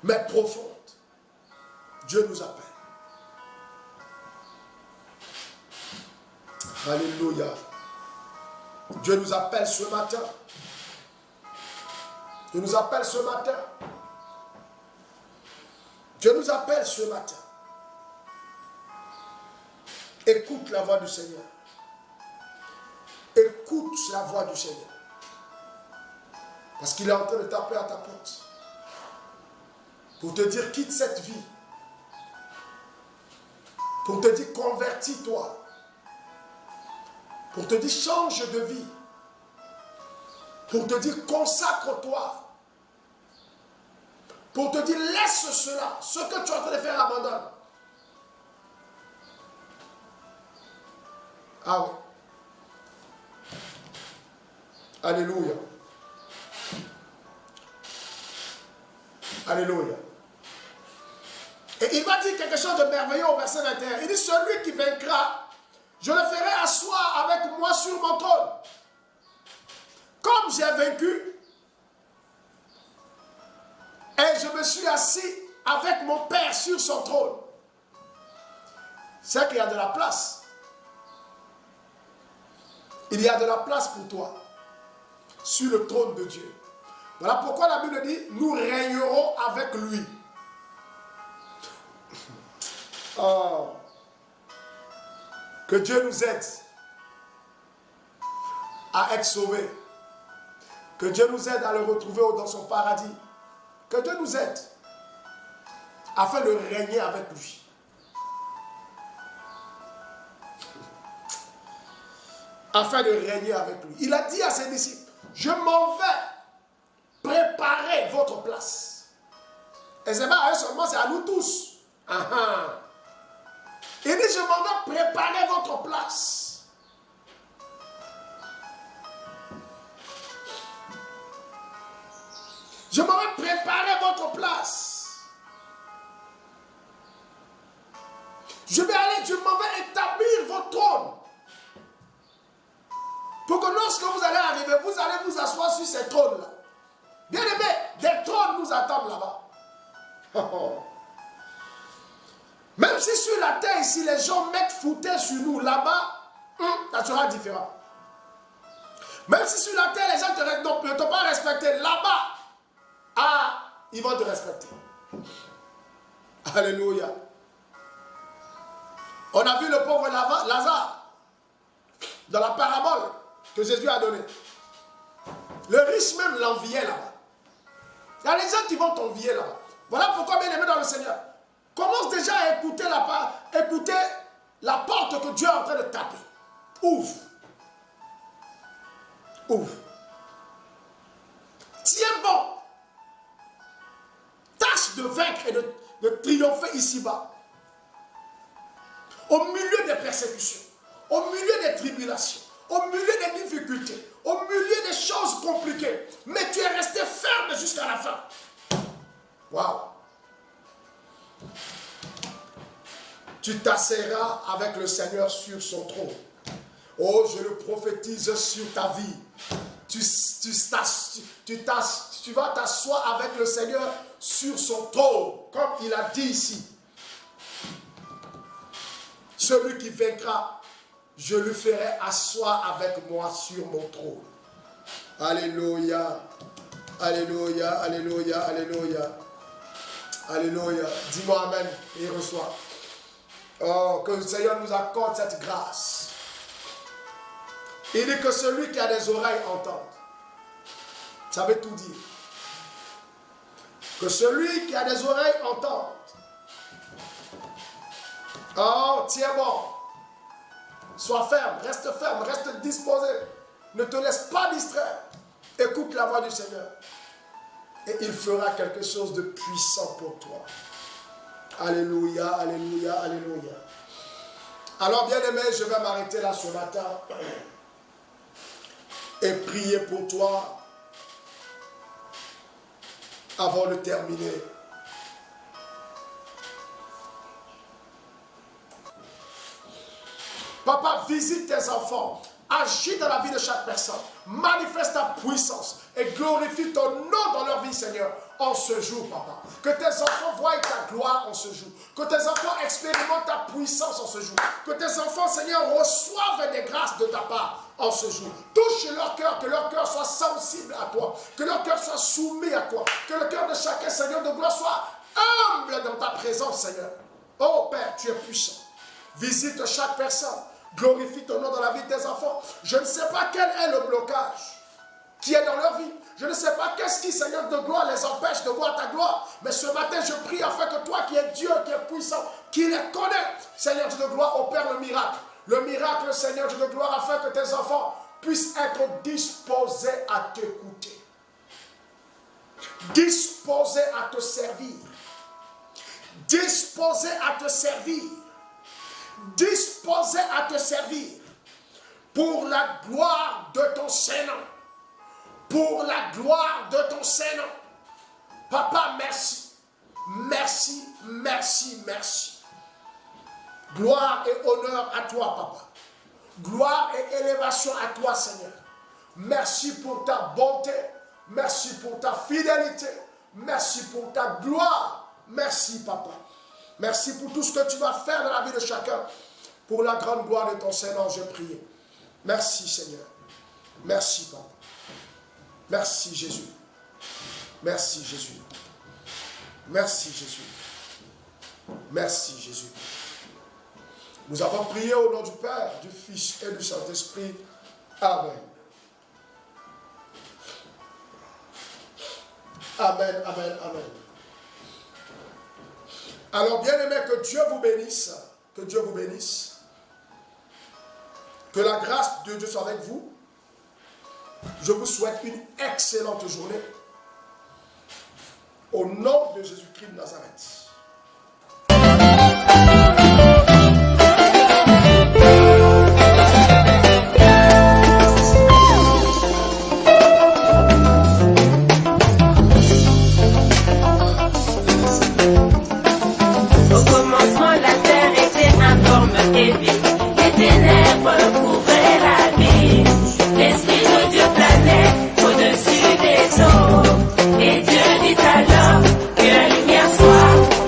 Mais profonde. Dieu nous appelle. Alléluia. Dieu nous appelle ce matin. Dieu nous appelle ce matin. Dieu nous appelle ce matin. Écoute la voix du Seigneur. Écoute la voix du Seigneur. Parce qu'il est en train de taper à ta porte. pour te dire quitte cette vie, pour te dire convertis-toi, pour te dire change de vie, pour te dire consacre-toi, pour te dire laisse cela, ce que tu es en train de faire, abandonne. Ah oui. Alléluia. Alléluia. Et il va dire quelque chose de merveilleux au verset 21. Il dit, celui qui vaincra, je le ferai asseoir avec moi sur mon trône. Comme j'ai vaincu, et je me suis assis avec mon Père sur son trône. C'est qu'il y a de la place. Il y a de la place pour toi sur le trône de Dieu. Voilà pourquoi la Bible dit, nous régnerons avec lui. Oh. Que Dieu nous aide à être sauvés. Que Dieu nous aide à le retrouver dans son paradis. Que Dieu nous aide afin de régner avec lui. Afin de régner avec lui. Il a dit à ses disciples, je m'en vais préparer votre place. Et c'est pas à eux seulement, c'est à nous tous. Il dit, je m'en vais préparer votre place. Je m'en vais préparer votre place. Je m'en vais établir votre trône. Pour que lorsque vous allez arriver, vous allez vous asseoir sur ces trônes-là. Bien aimé, des trônes nous attendent là-bas. Même si sur la terre ici, les gens mettent foutaient sur nous, là-bas, ça sera différent. Même si sur la terre, les gens ne t'ont pas respecté, là-bas, ils vont te respecter. Alléluia. On a vu le pauvre Lazare dans la parabole que Jésus a donnée. Le riche même l'enviait là-bas. Il y a des gens qui vont t'envier là-bas. Voilà pourquoi, bien aimé dans le Seigneur, commence déjà à écouter la porte que Dieu est en train de taper. Ouvre. Ouvre. Tiens bon. Tâche de vaincre et de triompher ici-bas. Au milieu des persécutions, au milieu des tribulations, au milieu des difficultés, au milieu des choses compliquées. Mais tu es resté ferme jusqu'à la fin. Waouh! Tu t'asseras avec le Seigneur sur son trône. Oh, je le prophétise sur ta vie. Tu vas t'asseoir avec le Seigneur sur son trône, comme il a dit ici. Celui qui vaincra, je le ferai asseoir avec moi sur mon trône. Alléluia. Alléluia, alléluia, alléluia. Alléluia. Dis-moi amen et reçois. Oh, que le Seigneur nous accorde cette grâce. Il dit que celui qui a des oreilles entende. Ça veut tout dire. Que celui qui a des oreilles entende. Oh, tiens bon. Sois ferme, reste disposé. Ne te laisse pas distraire. Écoute la voix du Seigneur. Et il fera quelque chose de puissant pour toi. Alléluia, alléluia, alléluia. Alors, bien aimé, je vais m'arrêter là ce matin et prier pour toi avant de terminer. Papa, visite tes enfants. Agis dans la vie de chaque personne. Manifeste ta puissance et glorifie ton nom dans leur vie, Seigneur, en ce jour, Papa. Que tes enfants voient ta gloire en ce jour. Que tes enfants expérimentent ta puissance en ce jour. Que tes enfants, Seigneur, reçoivent des grâces de ta part en ce jour. Touche leur cœur, que leur cœur soit sensible à toi. Que leur cœur soit soumis à toi. Que le cœur de chacun, Seigneur, de gloire soit humble dans ta présence, Seigneur. Oh Père, tu es puissant. Visite chaque personne. Glorifie ton nom dans la vie de tes enfants. Je ne sais pas quel est le blocage qui est dans leur vie. Je ne sais pas qu'est-ce qui, Seigneur de gloire, les empêche de voir ta gloire. Mais ce matin, je prie afin que toi qui es Dieu, qui es puissant, qui les connaît, Seigneur Dieu de gloire, opère le miracle. Le miracle, Seigneur Dieu de gloire, afin que tes enfants puissent être disposés à t'écouter. Disposés à te servir. Disposés à te servir. Disposés à te servir. Pour la gloire de ton Saint-Nom. Pour la gloire de ton Saint-Nom. Papa, merci. Merci, merci, merci. Gloire et honneur à toi, Papa. Gloire et élévation à toi, Seigneur. Merci pour ta bonté. Merci pour ta fidélité. Merci pour ta gloire. Merci, Papa. Merci pour tout ce que tu vas faire dans la vie de chacun. Pour la grande gloire de ton Saint-Nom, je prie. Merci, Seigneur. Merci, Papa. Merci, Jésus. Merci, Jésus. Merci, Jésus. Merci, Jésus. Nous avons prié au nom du Père, du Fils et du Saint-Esprit. Amen. Amen, amen, amen. Alors, bien-aimés, que Dieu vous bénisse. Que Dieu vous bénisse. Que la grâce de Dieu soit avec vous. Je vous souhaite une excellente journée. Au nom de Jésus-Christ de Nazareth. Au commencement, la terre était informe et vide. Les ténèbres couvraient la ville. L'Esprit de Dieu planait au-dessus des eaux. Et Dieu dit alors que la lumière soit.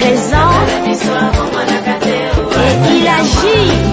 présent et il agit